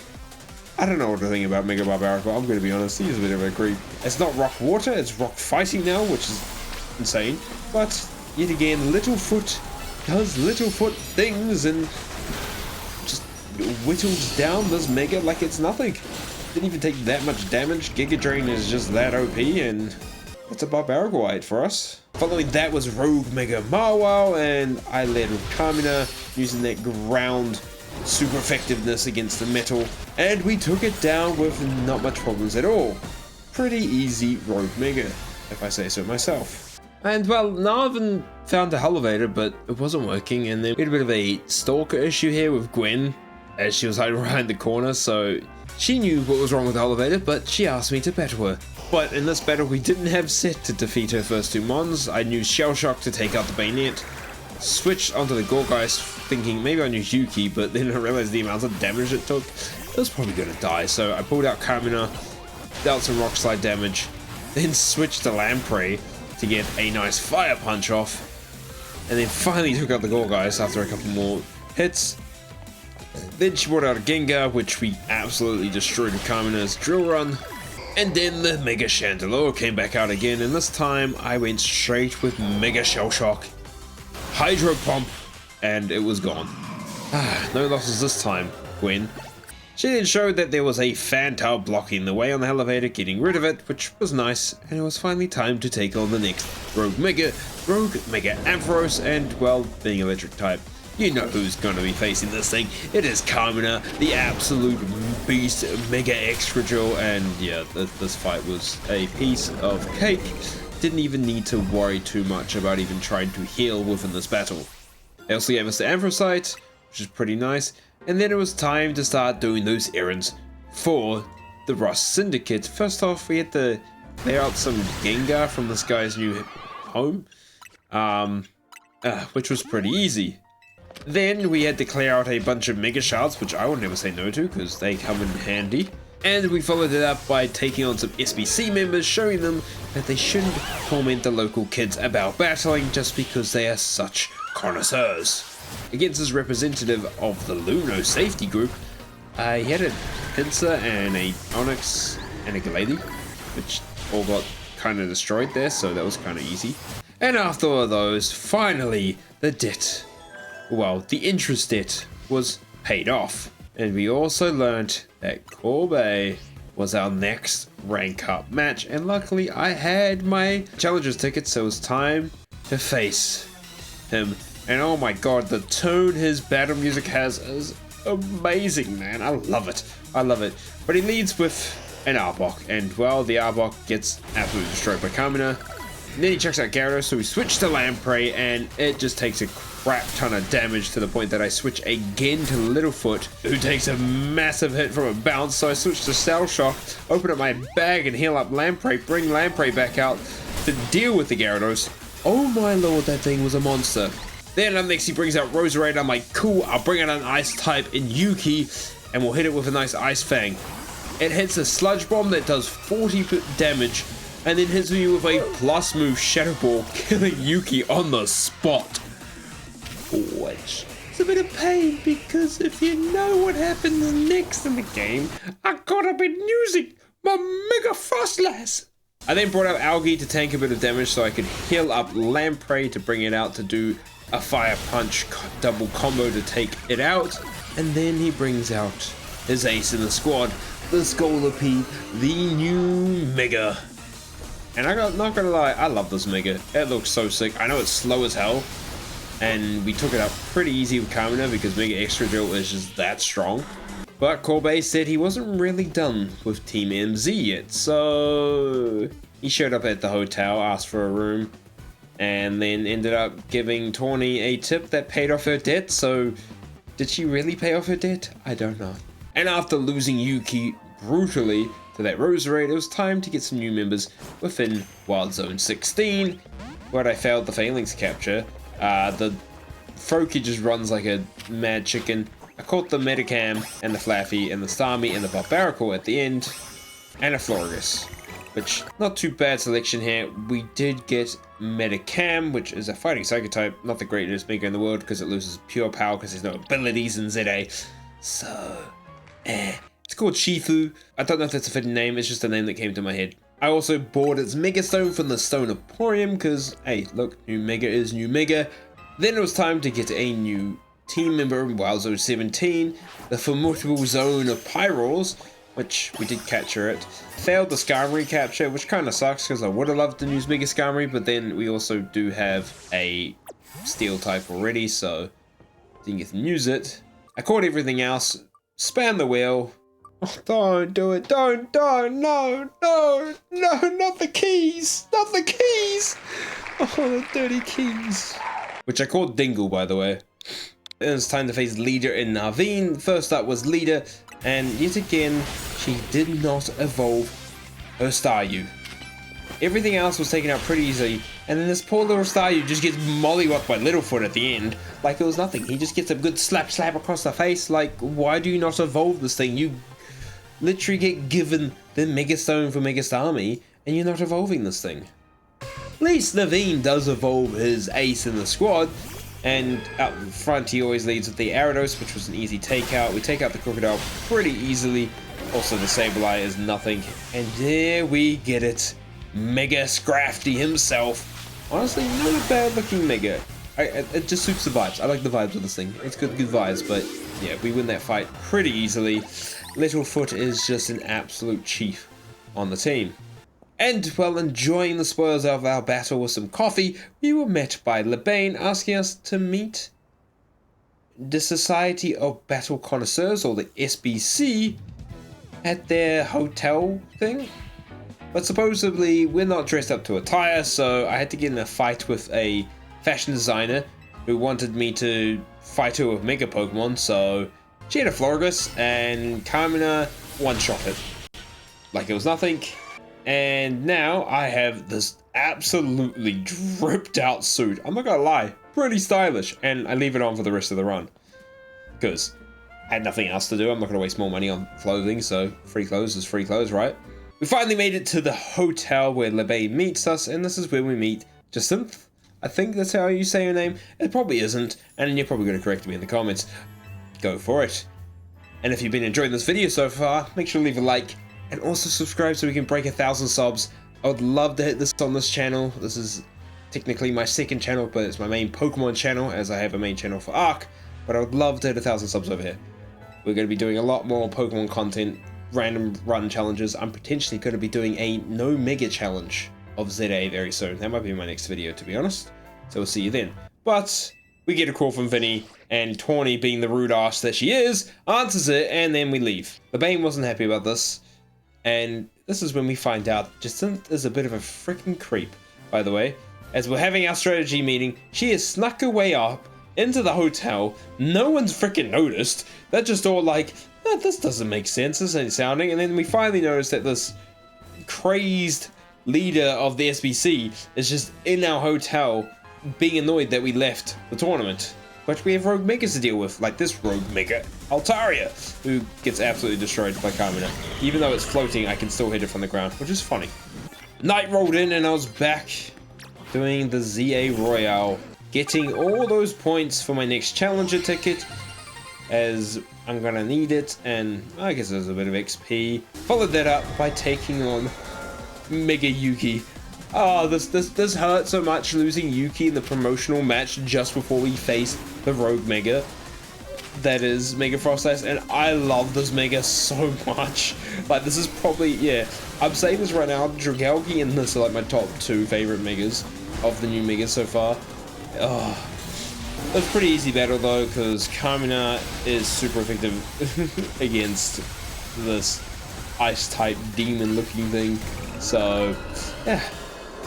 I don't know what to think about Mega Barbaracle, I'm going to be honest, he's a bit of a creep. It's not rock water, it's rock fighting now, which is insane. But, yet again, Littlefoot does Littlefoot things and just whittles down this Mega like it's nothing. Didn't even take that much damage. Giga Drain is just that OP, and it's a Barbaracle 8 for us. Following that was Rogue Mega Marwau, and I led with Carmina, using that ground super effectiveness against the metal, and we took it down with not much problems at all. Pretty easy Rogue Mega, if I say so myself. And well, now I've found a elevator, but it wasn't working, and then we had a bit of a stalker issue here with Gwen, as she was hiding behind the corner, so she knew what was wrong with the elevator, but she asked me to battle her. But in this battle, we didn't have set to defeat her first 2 mons. I used Shell Shock to take out the Bayonet, switched onto the Gorgeist, thinking maybe I knew Yuki, but then I realized the amount of damage it took. It was probably gonna die, so I pulled out Carmina, dealt some Rock Slide damage, then switched to Lamprey to get a nice Fire Punch off, and then finally took out the Gorgeist after a couple more hits. Then she brought out a Gengar, which we absolutely destroyed with Carmina's Drill Run. And then the Mega Chandelure came back out again, and this time I went straight with Mega Shell Shock, Hydro Pump, and it was gone. No losses this time, Gwen. She then showed that there was a Phantom blocking the way on the elevator, getting rid of it, which was nice, and it was finally time to take on the next Rogue Mega Ampharos, and well, being electric type, you know who's going to be facing this thing. It is Carmina, the absolute beast, Mega Excadrill, and yeah, this fight was a piece of cake. Didn't even need to worry too much about even trying to heal within this battle. They also gave us the Anthracite, which is pretty nice, and then it was time to start doing those errands for the Rust Syndicate. First off, we had to clear out some Gengar from this guy's new home, which was pretty easy. Then we had to clear out a bunch of Mega Shards, which I would never say no to because they come in handy. And we followed it up by taking on some SBC members, showing them that they shouldn't torment the local kids about battling just because they are such connoisseurs. Against his representative of the Luno safety group, he had a Pinsir and a Onyx and a Galady, which all got kind of destroyed there, so that was kind of easy. And after all of those, finally, the debt, well, the interest debt was paid off. And we also learned that Corbet was our next rank up match, and luckily I had my challengers ticket, so it was time to face him. And oh my god, the tone his battle music has is amazing, man. I love it. I love it. But he leads with an Arbok, and well, the Arbok gets absolutely destroyed by Kamina. And then he checks out Gyarados, so we switch to Lamprey, and it just takes a crap ton of damage to the point that I switch again to Littlefoot, who takes a massive hit from a bounce. So I switch to Cell Shock, open up my bag and heal up Lamprey, bring Lamprey back out to deal with the Gyarados. Oh my lord, that thing was a monster. Then up next he brings out Roserade. I'm like, cool, I'll bring out an Ice type in Yuki, and we'll hit it with a nice Ice Fang. It hits a Sludge Bomb that does 40 damage, and then hits me with a plus move Shadow Ball, killing Yuki on the spot. Which is a bit of pain, because if you know what happens next in the game, I gotta be using my Mega Frostlass. I then brought out Algae to tank a bit of damage so I could heal up Lamprey to bring it out to do a Fire Punch double combo to take it out. And then he brings out his ace in the squad, the Scolipede, the new Mega. And not gonna lie, I love this Mega. It looks so sick. I know it's slow as hell, and we took it out pretty easy with Kamina because Mega Extra Drill is just that strong. But Corbet said he wasn't really done with Team MZ yet, so he showed up at the hotel, asked for a room, and then ended up giving Tawny a tip that paid off her debt. So did she really pay off her debt? I don't know. And after losing Yuki brutally to that Roserade, it was time to get some new members within Wild Zone 16, where I failed the Phalanx capture. The Froakie just runs like a mad chicken. I caught the Metacam and the Flaffy and the Starmie and the Barbaracle at the end, and a Florigus, which not too bad selection here. We did get Metacam, which is a fighting Psycho type, not the greatest Mega in the world because it loses pure power because there's no abilities in Z-A. So, it's called Shifu. I don't know if that's a fitting name, it's just a name that came to my head. I also bought its Mega Stone from the Stone Emporium because, hey, look, new Mega is new Mega. Then it was time to get a new team member in Wild Zone 17, the formidable Zone of Pyrols, which we did capture it. Failed the Skarmory capture, which kind of sucks because I would have loved to use Mega Skarmory, but then we also do have a Steel type already, so didn't get to use it. I caught everything else, spam the wheel. Oh, don't do it, don't, no, not the keys, not the keys. Oh, the dirty keys. Which I called Dingle, by the way. It was time to face Leader and Naveen. First up was Leader, and yet again, she did not evolve her Staryu. Everything else was taken out pretty easily, and then this poor little Staryu just gets mollywopped by Littlefoot at the end, like it was nothing. He just gets a good slap across the face. Like, why do you not evolve this thing? You literally get given the Mega Stone for Mega Starmie, and you're not evolving this thing. At least Naveen does evolve his ace in the squad, and out in front he always leads with the Gyarados, which was an easy takeout. We take out the Crocodile pretty easily. Also the Sableye is nothing. And there we get it. Mega Scrafty himself. Honestly, not a bad looking Mega. It just suits the vibes. I like the vibes of this thing. It's good vibes, but yeah, we win that fight pretty easily. Littlefoot is just an absolute chief on the team. And while enjoying the spoils of our battle with some coffee, we were met by Lebane asking us to meet the Society of Battle Connoisseurs, or the SBC, at their hotel thing. But supposedly we're not dressed up to attire, so I had to get in a fight with a fashion designer who wanted me to fight her with Mega Pokemon, so she had a Florigus, and Kamina one-shot it like it was nothing. And now I have this absolutely dripped out suit. I'm not gonna lie, pretty stylish. And I leave it on for the rest of the run, because I had nothing else to do. I'm not gonna waste more money on clothing, so free clothes is free clothes, right? We finally made it to the hotel where Lebane meets us, and this is where we meet Jacinth, I think that's how you say your name. It probably isn't, and you're probably going to correct me in the comments. Go for it. And if you've been enjoying this video so far, make sure to leave a like, and also subscribe so we can break 1,000 subs. I would love to hit this on this channel. This is technically my second channel, but it's my main Pokemon channel, as I have a main channel for Arc, but I would love to hit 1,000 subs over here. We're going to be doing a lot more Pokemon content, random run challenges. I'm potentially going to be doing a no mega challenge of Z-A very soon. That might be my next video, to be honest. So we'll see you then. But we get a call from Vinny, and Tawny, being the rude ass that she is, answers it, and then we leave. The Bane wasn't happy about this, and this is when we find out Jacinth is a bit of a freaking creep, by the way. As we're having our strategy meeting, she has snuck her way up into the hotel. No one's freaking noticed. They're just all like, oh, this doesn't make sense, this ain't sounding. And then we finally notice that this crazed leader of the SBC is just in our hotel being annoyed that we left the tournament. But we have rogue megas to deal with, like this rogue mega, Altaria, who gets absolutely destroyed by Carmina. Even though it's floating, I can still hit it from the ground, which is funny. Night rolled in and I was back doing the Z-A Royale, getting all those points for my next challenger ticket, as I'm gonna need it, and I guess there's a bit of XP. Followed that up by taking on Mega Yuki. Oh, this hurt so much, losing Yuki in the promotional match just before we face the Rogue Mega. That is Mega Frost Ice, and I love this Mega so much. Like, this is probably, yeah, I'm saying this right now, Dragalge and this are like my top 2 favorite Megas of the new Megas so far. Oh, it was a pretty easy battle though, because Carmina is super effective against this ice-type demon-looking thing. So, yeah,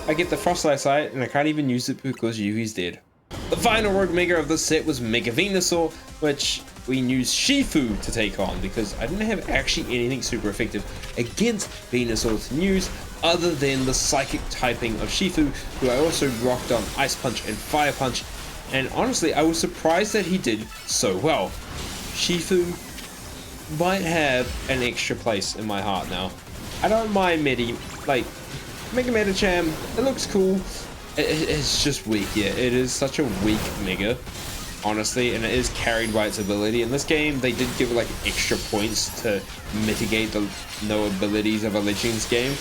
I get the Frost Eyesight, and I can't even use it because Yuki's dead. The final Rogue Mega of the set was Mega Venusaur, which we used Shifu to take on, because I didn't have actually anything super effective against Venusaur to use, other than the Psychic typing of Shifu, who I also rocked on Ice Punch and Fire Punch, and honestly, I was surprised that he did so well. Shifu might have an extra place in my heart now. I don't mind Mega Medicham, it looks cool. It's just weak, yeah. It is such a weak Mega, honestly, and it is carried by its ability. In this game, they did give it like extra points to mitigate the no abilities of a Legends game.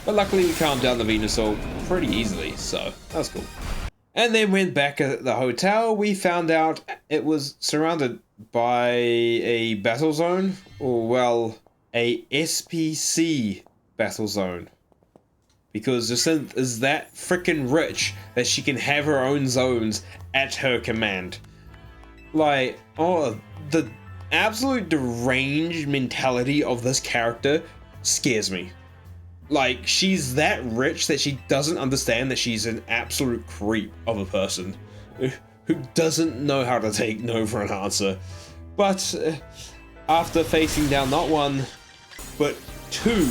But luckily, we calmed down the Venusaur pretty easily, so that was cool. And then when back at the hotel, we found out it was surrounded by a battle zone, or well, a SPC battle zone. Because Jacinth is that freaking rich that she can have her own zones at her command. Like, oh, the absolute deranged mentality of this character scares me. Like, she's that rich that she doesn't understand that she's an absolute creep of a person who doesn't know how to take no for an answer. But after facing down not one, but 2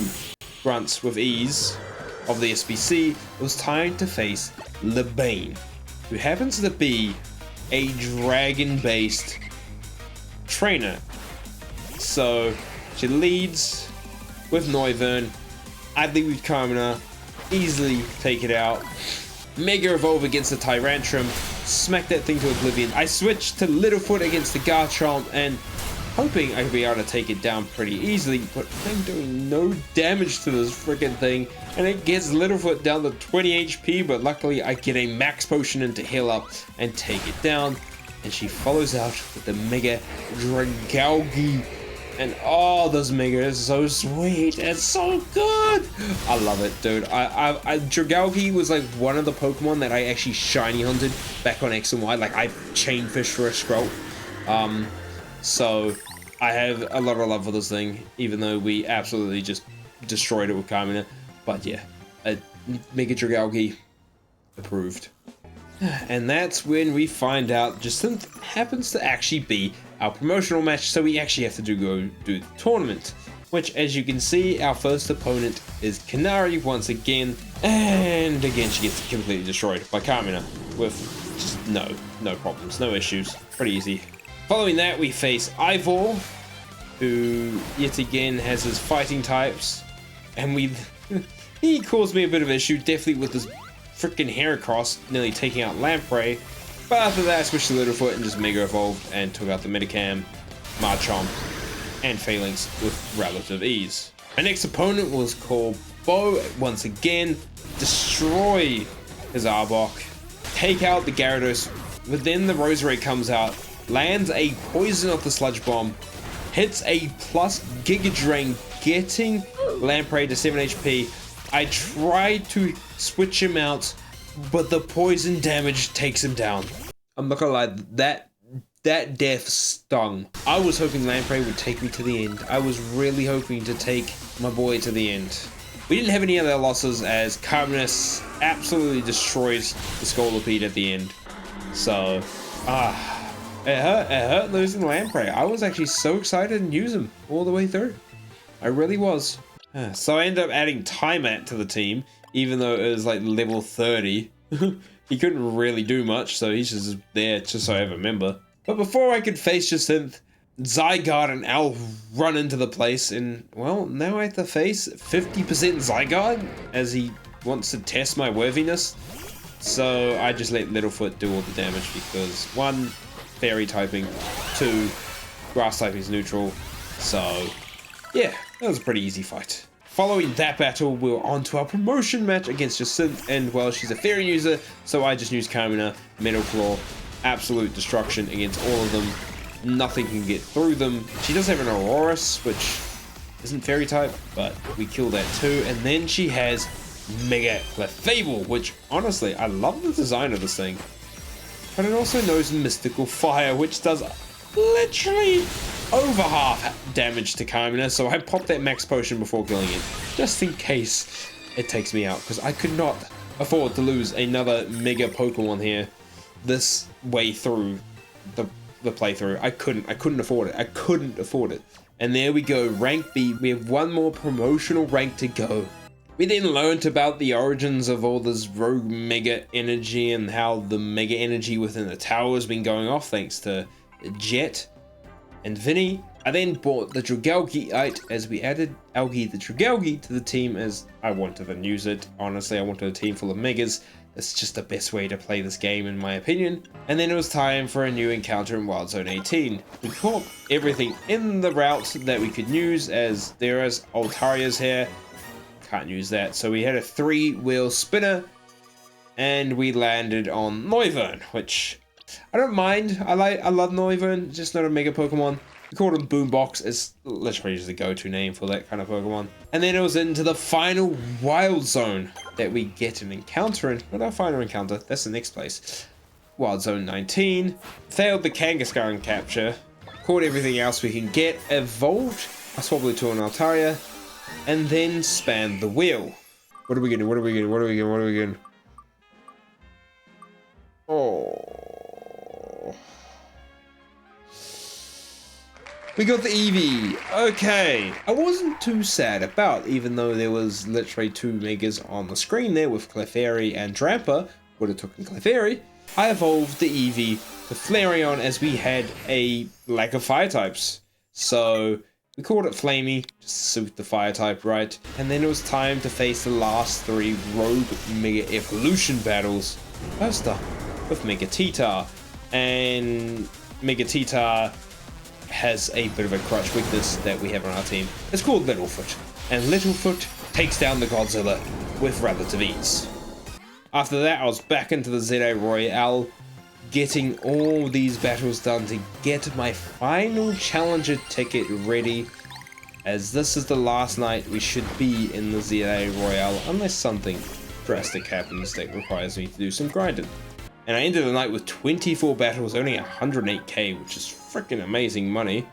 grunts with ease of the SBC, it was time to face the Bane, who happens to be a dragon-based trainer. So she leads with Noivern. I'd lead with Carmina, easily take it out. Mega Evolve against the Tyrantrum, smack that thing to oblivion. I switched to Littlefoot against the Garchomp, and hoping I could be able to take it down pretty easily, but I'm doing no damage to this freaking thing, and it gets Littlefoot down to 20 HP, but luckily I get a max potion in to heal up and take it down, and she follows out with the Mega Dragalge, and oh, this Mega is so sweet, it's so good! I love it, dude. Dragalge was like one of the Pokemon that I actually shiny hunted back on X and Y, like I chain fished for a Scroll. So I have a lot of love for this thing, even though we absolutely just destroyed it with Carmina. But yeah, Mega Dragalge approved. And that's when we find out Jacinth happens to actually be our promotional match, so we actually have to go do the tournament. Which, as you can see, our first opponent is Canary once again, and again she gets completely destroyed by Carmina with just no problems, no issues, pretty easy. Following that, we face Ivor, who yet again has his fighting types, and he caused me a bit of issue, definitely with his freaking Heracross, nearly taking out Lamprey. But after that, I switched to Littlefoot and just Mega Evolved and took out the Metacam, Marchomp, and Phalanx with relative ease. My next opponent was called Bo. Once again, destroy his Arbok, take out the Gyarados, but then the Roserade comes out, lands a poison off the Sludge Bomb, hits a plus Giga Drain, getting Lamprey to 7 HP. I tried to switch him out, but the poison damage takes him down. I'm not gonna lie, that death stung. I was hoping Lamprey would take me to the end. I was really hoping to take my boy to the end. We didn't have any other losses as Carminus absolutely destroys the Scolipede at the end. So, it hurt losing Lamprey. I was actually so excited and use him all the way through. I really was. So I ended up adding Tymat to the team, even though it was like level 30. He couldn't really do much, so he's just there just so I have a member. But before I could face Jacinth, Zygarde and Owl run into the place, and well, now I have to face 50% Zygarde as he wants to test my worthiness. So I just let Littlefoot do all the damage because 1, fairy typing, 2, grass typing is neutral. So yeah, that was a pretty easy fight. Following that battle, we were on to our promotion match against Jacinth, and well, she's a fairy user, so I just used Carmina, Metal Claw, absolute destruction against all of them. Nothing can get through them. She does have an Aurorus, which isn't fairy type, but we kill that too. And then she has Mega Clefable, which honestly, I love the design of this thing. But it also knows Mystical Fire, which does literally over half damage to Carmina, so I popped that max potion before killing it, just in case it takes me out, because I could not afford to lose another Mega Pokemon here this way through the playthrough. I couldn't afford it. I couldn't afford it. And there we go, rank B. We have one more promotional rank to go. We then learnt about the origins of all this rogue Mega Energy and how the Mega Energy within the tower has been going off thanks to Jet and Vinny. I then bought the Dragalgeite as we added Algae the Dragalge to the team as I wanted to use it. Honestly, I wanted a team full of Megas. It's just the best way to play this game in my opinion. And then it was time for a new encounter in Wild Zone 18. We caught everything in the route that we could use as there is Altaria's here. Can't use that. So we had a 3-wheel spinner and we landed on Noivern, which I don't mind. I love Noivern, just not a Mega Pokemon. We called him Boombox. It's literally just the go-to name for that kind of Pokemon. And then it was into the final Wild Zone that we get an encounter in. Not our final encounter, that's the next place. Wild Zone 19. Failed the Kangaskhan capture. Caught everything else we can get. Evolved a Swablu and Altaria. And then spanned the wheel. What are we getting? What are we getting? What are we getting? What are we getting? Oh. We got the Eevee. Okay. I wasn't too sad about, even though there was literally 2 Megas on the screen there with Clefairy and Drampa. Would have taken Clefairy. I evolved the Eevee to Flareon as we had a lack of fire types. So we called it Flamey, just to suit the fire type, right? And then it was time to face the last 3 rogue Mega Evolution battles. First up with Mega Titar. And Mega Titar has a bit of a crutch weakness that we have on our team. It's called Littlefoot. And Littlefoot takes down the Godzilla with relative ease. After that, I was back into the Z-A Royale, getting all these battles done to get my final challenger ticket ready, as this is the last night we should be in the Z-A Royale unless something drastic happens that requires me to do some grinding. And I ended the night with 24 battles, only 108k, which is freaking amazing money.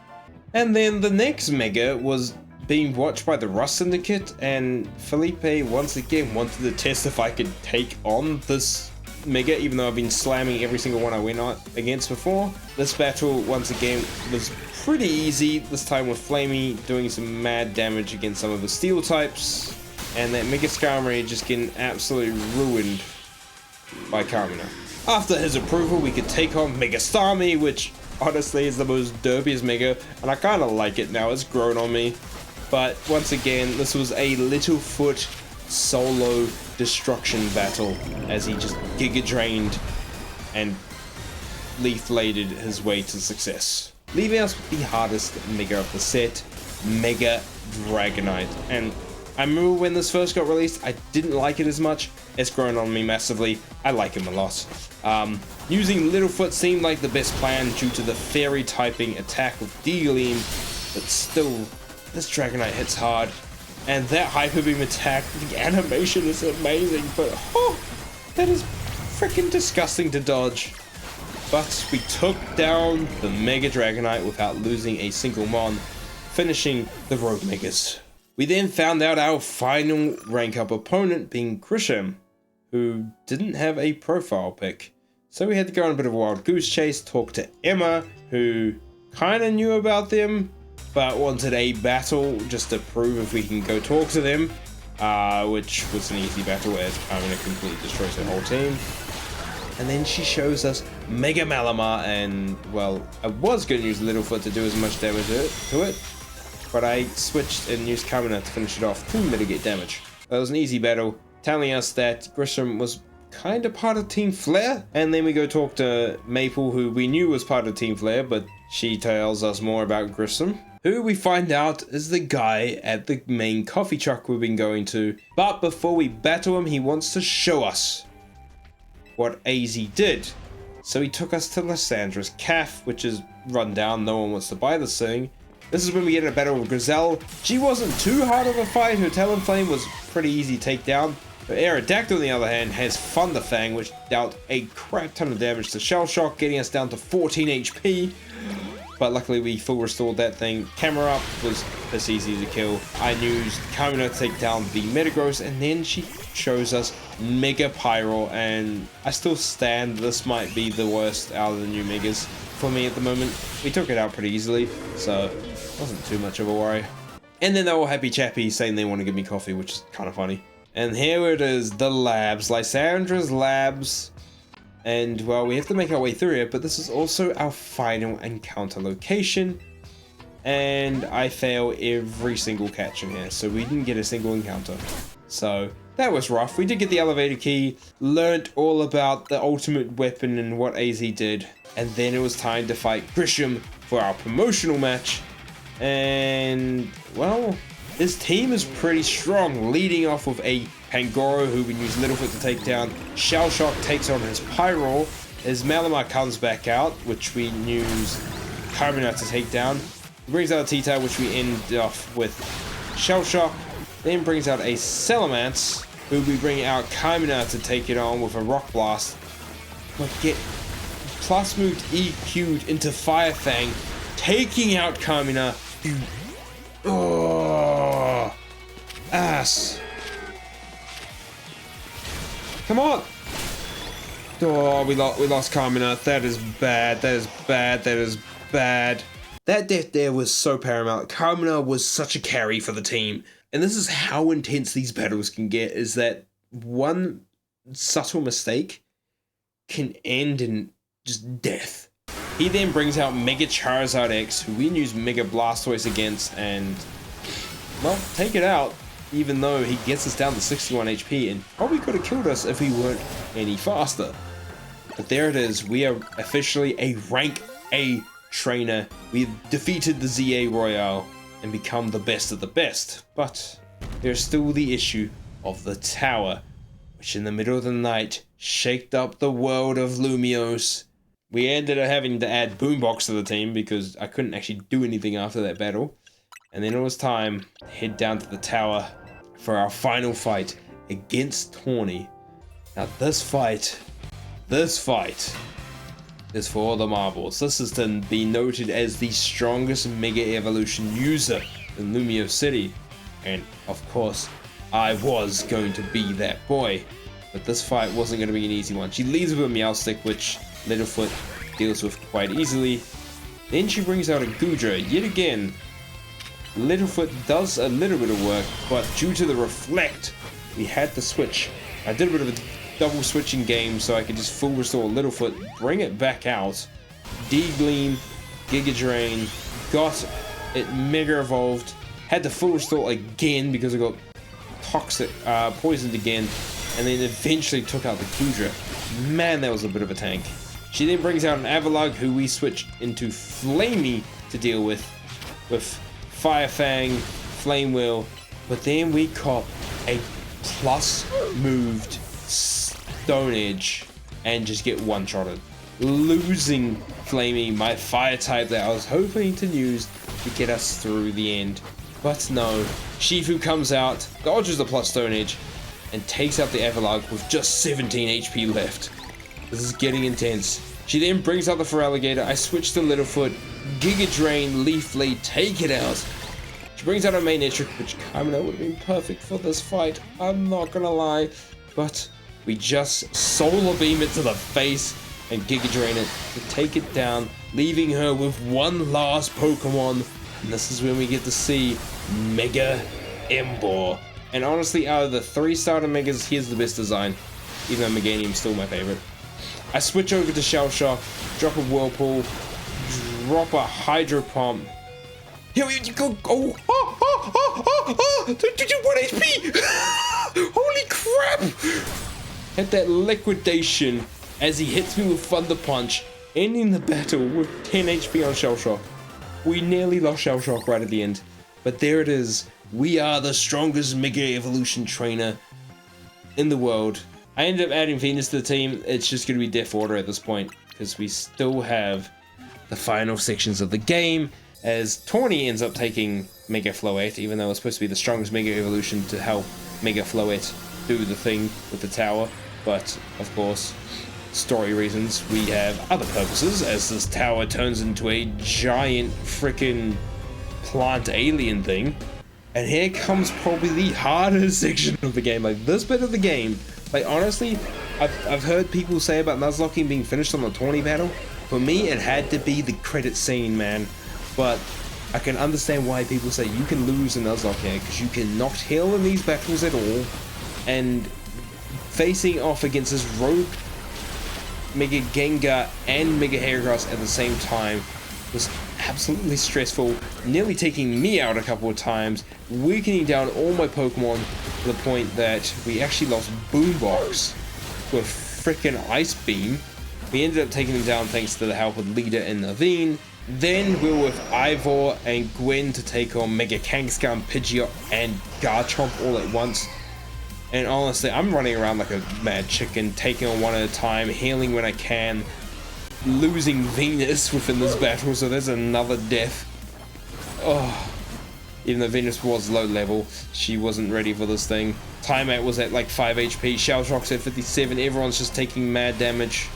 And then the next Mega was being watched by the Rust Syndicate, and Felipe once again wanted to test if I could take on this Mega, even though I've been slamming every single one I went out against before. This battle, once again, was pretty easy, this time with Flamey doing some mad damage against some of the steel types, and that Mega Skarmory just getting absolutely ruined by Carmina. After his approval, we could take on Mega Starmie, which honestly is the most derpiest Mega, and I kind of like it now, it's grown on me. But once again, this was a Littlefoot solo destruction battle as he just Giga Drained and leaf-bladed his way to success, leaving us with the hardest Mega of the set, Mega Dragonite. And I remember when this first got released, I didn't like it as much. It's grown on me massively. I like him a lot. Using Littlefoot seemed like the best plan due to the fairy typing attack with D-Gleam, but still, this Dragonite hits hard. And that Hyper Beam attack, the animation is amazing, but that is freaking disgusting to dodge. But we took down the Mega Dragonite without losing a single mon, finishing the Rogue Megas. We then found out our final rank up opponent being Grisham, who didn't have a profile pic. So we had to go on a bit of a wild goose chase, talk to Emma, who kind of knew about them, but wanted a battle just to prove if we can go talk to them, which was an easy battle as Carmina completely destroys her whole team. And then she shows us Mega Malamar, and well, I was going to use Littlefoot to do as much damage to it, but I switched and used Carmina to finish it off to mitigate damage. It was an easy battle, telling us that Grisham was kind of part of Team Flare, and then we go talk to Maple, who we knew was part of Team Flare, but she tells us more about Grisham, who we find out is the guy at the main coffee truck we've been going to. But before we battle him, he wants to show us what AZ did. So he took us to Lyssandra's calf, which is run down, no one wants to buy this thing. This is when we get a battle with Griselle. She wasn't too hard of a fight, her Talonflame was pretty easy to take down. But Aerodactyl on the other hand has Thunderfang, which dealt a crap ton of damage to Shell Shock, getting us down to 14 HP. But luckily we full restored that thing. Camera Up was this easy to kill. I used Carmina to take down the Metagross, and then she shows us Mega Pyro, and I still stand this might be the worst out of the new Megas for me at the moment. We took it out pretty easily, so it wasn't too much of a worry. And then they're all happy chappy saying they want to give me coffee, which is kind of funny. And here it is, the labs, Lysandra's labs. And well, we have to make our way through it, but this is also our final encounter location. And I fail every single catch in here, so we didn't get a single encounter. So that was rough. We did get the elevator key, learnt all about the ultimate weapon and what AZ did. And then it was time to fight Grisham for our promotional match. And well, his team is pretty strong, leading off with a Pangoro, who we use Littlefoot to take down. Shell Shock takes on his Pyro. His Malamar comes back out, which we use Carmina to take down. He brings out a T-Type, which we end off with Shell Shock. Then brings out a Salamence, who we bring out Carmina to take it on with a Rock Blast. But get plus moved EQ'd into Fire Fang, taking out Carmina. Oh, ass. Come on! Oh, we lost Carmina. That is bad. That is bad. That is bad. That death there was so paramount. Carmina was such a carry for the team. And this is how intense these battles can get, is that one subtle mistake can end in just death. He then brings out Mega Charizard X, who we use Mega Blastoise against, and well, take it out. Even though he gets us down to 61 HP and probably could have killed us if he weren't any faster. But there it is, we are officially a rank A trainer. We've defeated the Z-A Royale and become the best of the best. But there's still the issue of the tower, which in the middle of the night shaked up the world of Lumiose. We ended up having to add Boombox to the team because I couldn't actually do anything after that battle. And then it was time to head down to the tower for our final fight against Tawny. Now this fight is for the marbles. This is to be noted as the strongest Mega Evolution user in Lumiose City. And of course, I was going to be that boy. But this fight wasn't going to be an easy one. She leads with a Meowstic, which Littlefoot deals with quite easily. Then she brings out a Goodra yet again. Littlefoot does a little bit of work, but due to the reflect, we had to switch. I did a bit of a double switching game so I could just full restore Littlefoot, bring it back out, D-Gleam, Giga Drain, got it Mega Evolved, had to full restore again because I got toxic, poisoned again, and then eventually took out the Kudra. Man, that was a bit of a tank. She then brings out an Avalugg, who we switch into Flamey to deal with Fire Fang, Flame Wheel, but then we caught a plus moved Stone Edge and just get one-shotted, losing Flamey, my fire type that I was hoping to use to get us through the end. But no, Shifu comes out, dodges the plus Stone Edge, and takes out the Avalugg with just 17 HP left. This is getting intense. She then brings out the Feraligatr. I switch to Littlefoot, Giga Drain, Leaf Blade, take it out. She brings out her main Etric, which kind of would have been perfect for this fight, I'm not gonna lie. But we just Solar Beam it to the face and Giga Drain it to take it down, leaving her with one last Pokemon. And this is when we get to see Mega Emboar. And honestly, out of the 3 starter Megas, here's the best design, even though Meganium's still my favorite. I switch over to Shell Shock, drop a Whirlpool, drop a Hydro Pump. Here we go. Oh, 1 HP. Holy crap. Hit that liquidation as he hits me with Thunder Punch, ending the battle with 10 HP on Shell Shock. We nearly lost Shell Shock right at the end, but there it is. We are the strongest Mega Evolution trainer in the world. I ended up adding Venus to the team. It's just going to be Death Order at this point, because we still have the final sections of the game, as Tawny ends up taking Mega Floette, even though it's supposed to be the strongest Mega Evolution to help Mega Floette do the thing with the tower. But, of course, story reasons, we have other purposes, as this tower turns into a giant frickin' plant alien thing. And here comes probably the hardest section of the game. Like, this bit of the game, like, honestly, I've heard people say about Nuzlocking being finished on the Tawny battle. For me, it had to be the credit scene, man. But I can understand why people say you can lose a Nuzlocke here, because you cannot heal in these battles at all. And facing off against this rogue Mega Gengar and Mega Heracross at the same time was absolutely stressful, nearly taking me out a couple of times, weakening down all my Pokemon to the point that we actually lost Boombox with frickin' Ice Beam. We ended up taking them down thanks to the help of Lida and Naveen. Then we were with Ivor and Gwen to take on Mega Kangaskhan, Pidgeot, and Garchomp all at once. And honestly, I'm running around like a mad chicken, taking on one at a time, healing when I can, losing Venus within this battle, so there's another death. Oh, even though Venus was low level, she wasn't ready for this thing. Timeout was at like 5 HP, Shell Shock's at 57, everyone's just taking mad damage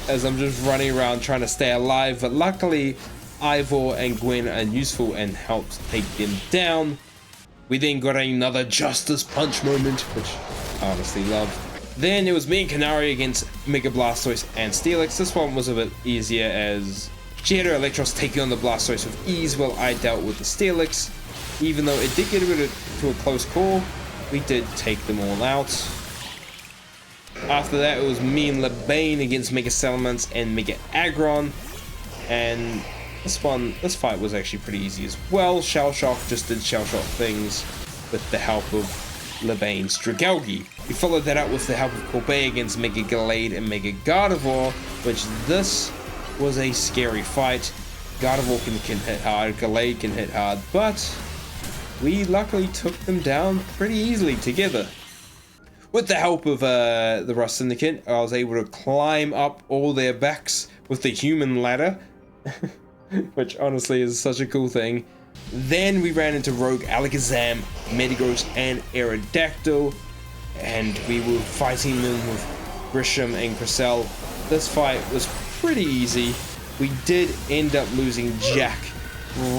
as I'm just running around trying to stay alive, but luckily Ivor and Gwen are useful and helped take them down. We then got another Justice Punch moment, which I honestly love. Then it was me and Canary against Mega Blastoise and Steelix. This one was a bit easier as she had her Electros taking on the Blastoise with ease while I dealt with the Steelix. Even though it did get a bit to a close call, we did take them all out. After that, it was me and Lebane against Mega Salamence and Mega Aggron. And this fight was actually pretty easy as well. Shell Shock just did Shell Shock things with the help of Lebane's Dragalge. We followed that up with the help of Corbet against Mega Gallade and Mega Gardevoir, which this was a scary fight. Gardevoir can hit hard, Gallade can hit hard, but we luckily took them down pretty easily together. With the help of the Rust Syndicate, I was able to climb up all their backs with the human ladder, which honestly is such a cool thing. Then we ran into Rogue Alakazam, Metagross, and Aerodactyl, and we were fighting them with Grisham and Cressel. This fight was pretty easy. We did end up losing Jack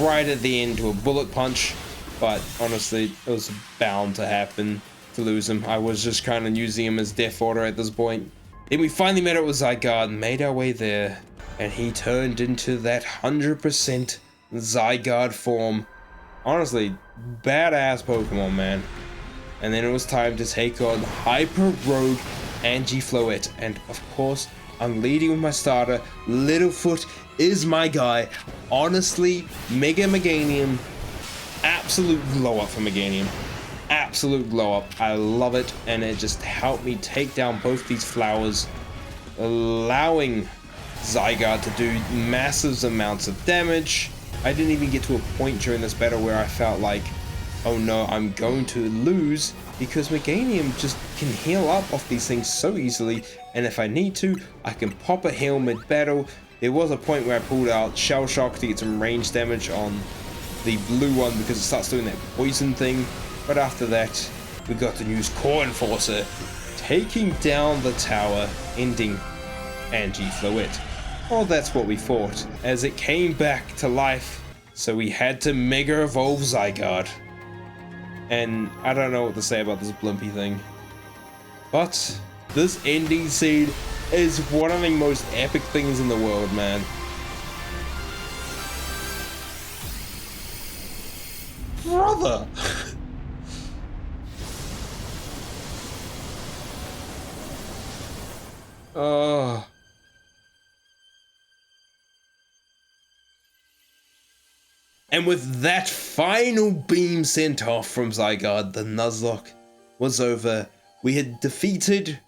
right at the end to a Bullet Punch, but honestly, it was bound to happen to lose him. I was just kind of using him as Death Order at this point. Then we finally met up with Zygarde, made our way there, and he turned into that 100% Zygarde form. Honestly, badass Pokemon, man. And then it was time to take on Hyper Rogue and G-Floette, and of course, I'm leading with my starter. Littlefoot is my guy. Honestly, Mega Meganium, absolute blow up for Meganium. absolute glow up. I love it, and it just helped me take down both these flowers, allowing Zygarde to do massive amounts of damage. I didn't even get to a point during this battle where I felt like, oh no, I'm going to lose, because Meganium just can heal up off these things so easily, and if I need to, I can pop a heal mid-battle. There was a point where I pulled out Shell Shock to get some range damage on the blue one because it starts doing that poison thing, but after that, we got to use Core Enforcer, taking down the tower, ending Anti-Fluid. Well, that's what we thought, as it came back to life, so we had to Mega Evolve Zygarde. And I don't know what to say about this Blimpy thing, but this ending scene is one of the most epic things in the world, man. Brother! Oh. And with that final beam sent off from Zygarde, the Nuzlocke was over. We had defeated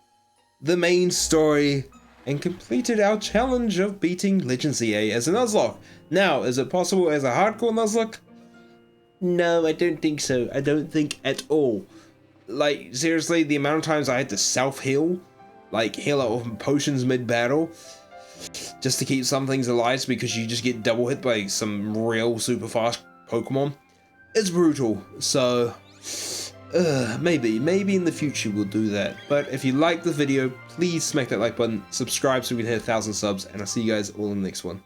the main story and completed our challenge of beating Legends Z-A as a Nuzlocke. Now, is it possible as a hardcore Nuzlocke? No, I don't think so. I don't think at all. Like, seriously, the amount of times I had to self-heal, like heal out with potions mid-battle, just to keep some things alive because you just get double hit by some real super fast Pokemon, it's brutal. So, maybe in the future we'll do that. But if you liked the video, please smack that like button, subscribe so we can hit 1,000 subs, and I'll see you guys all in the next one.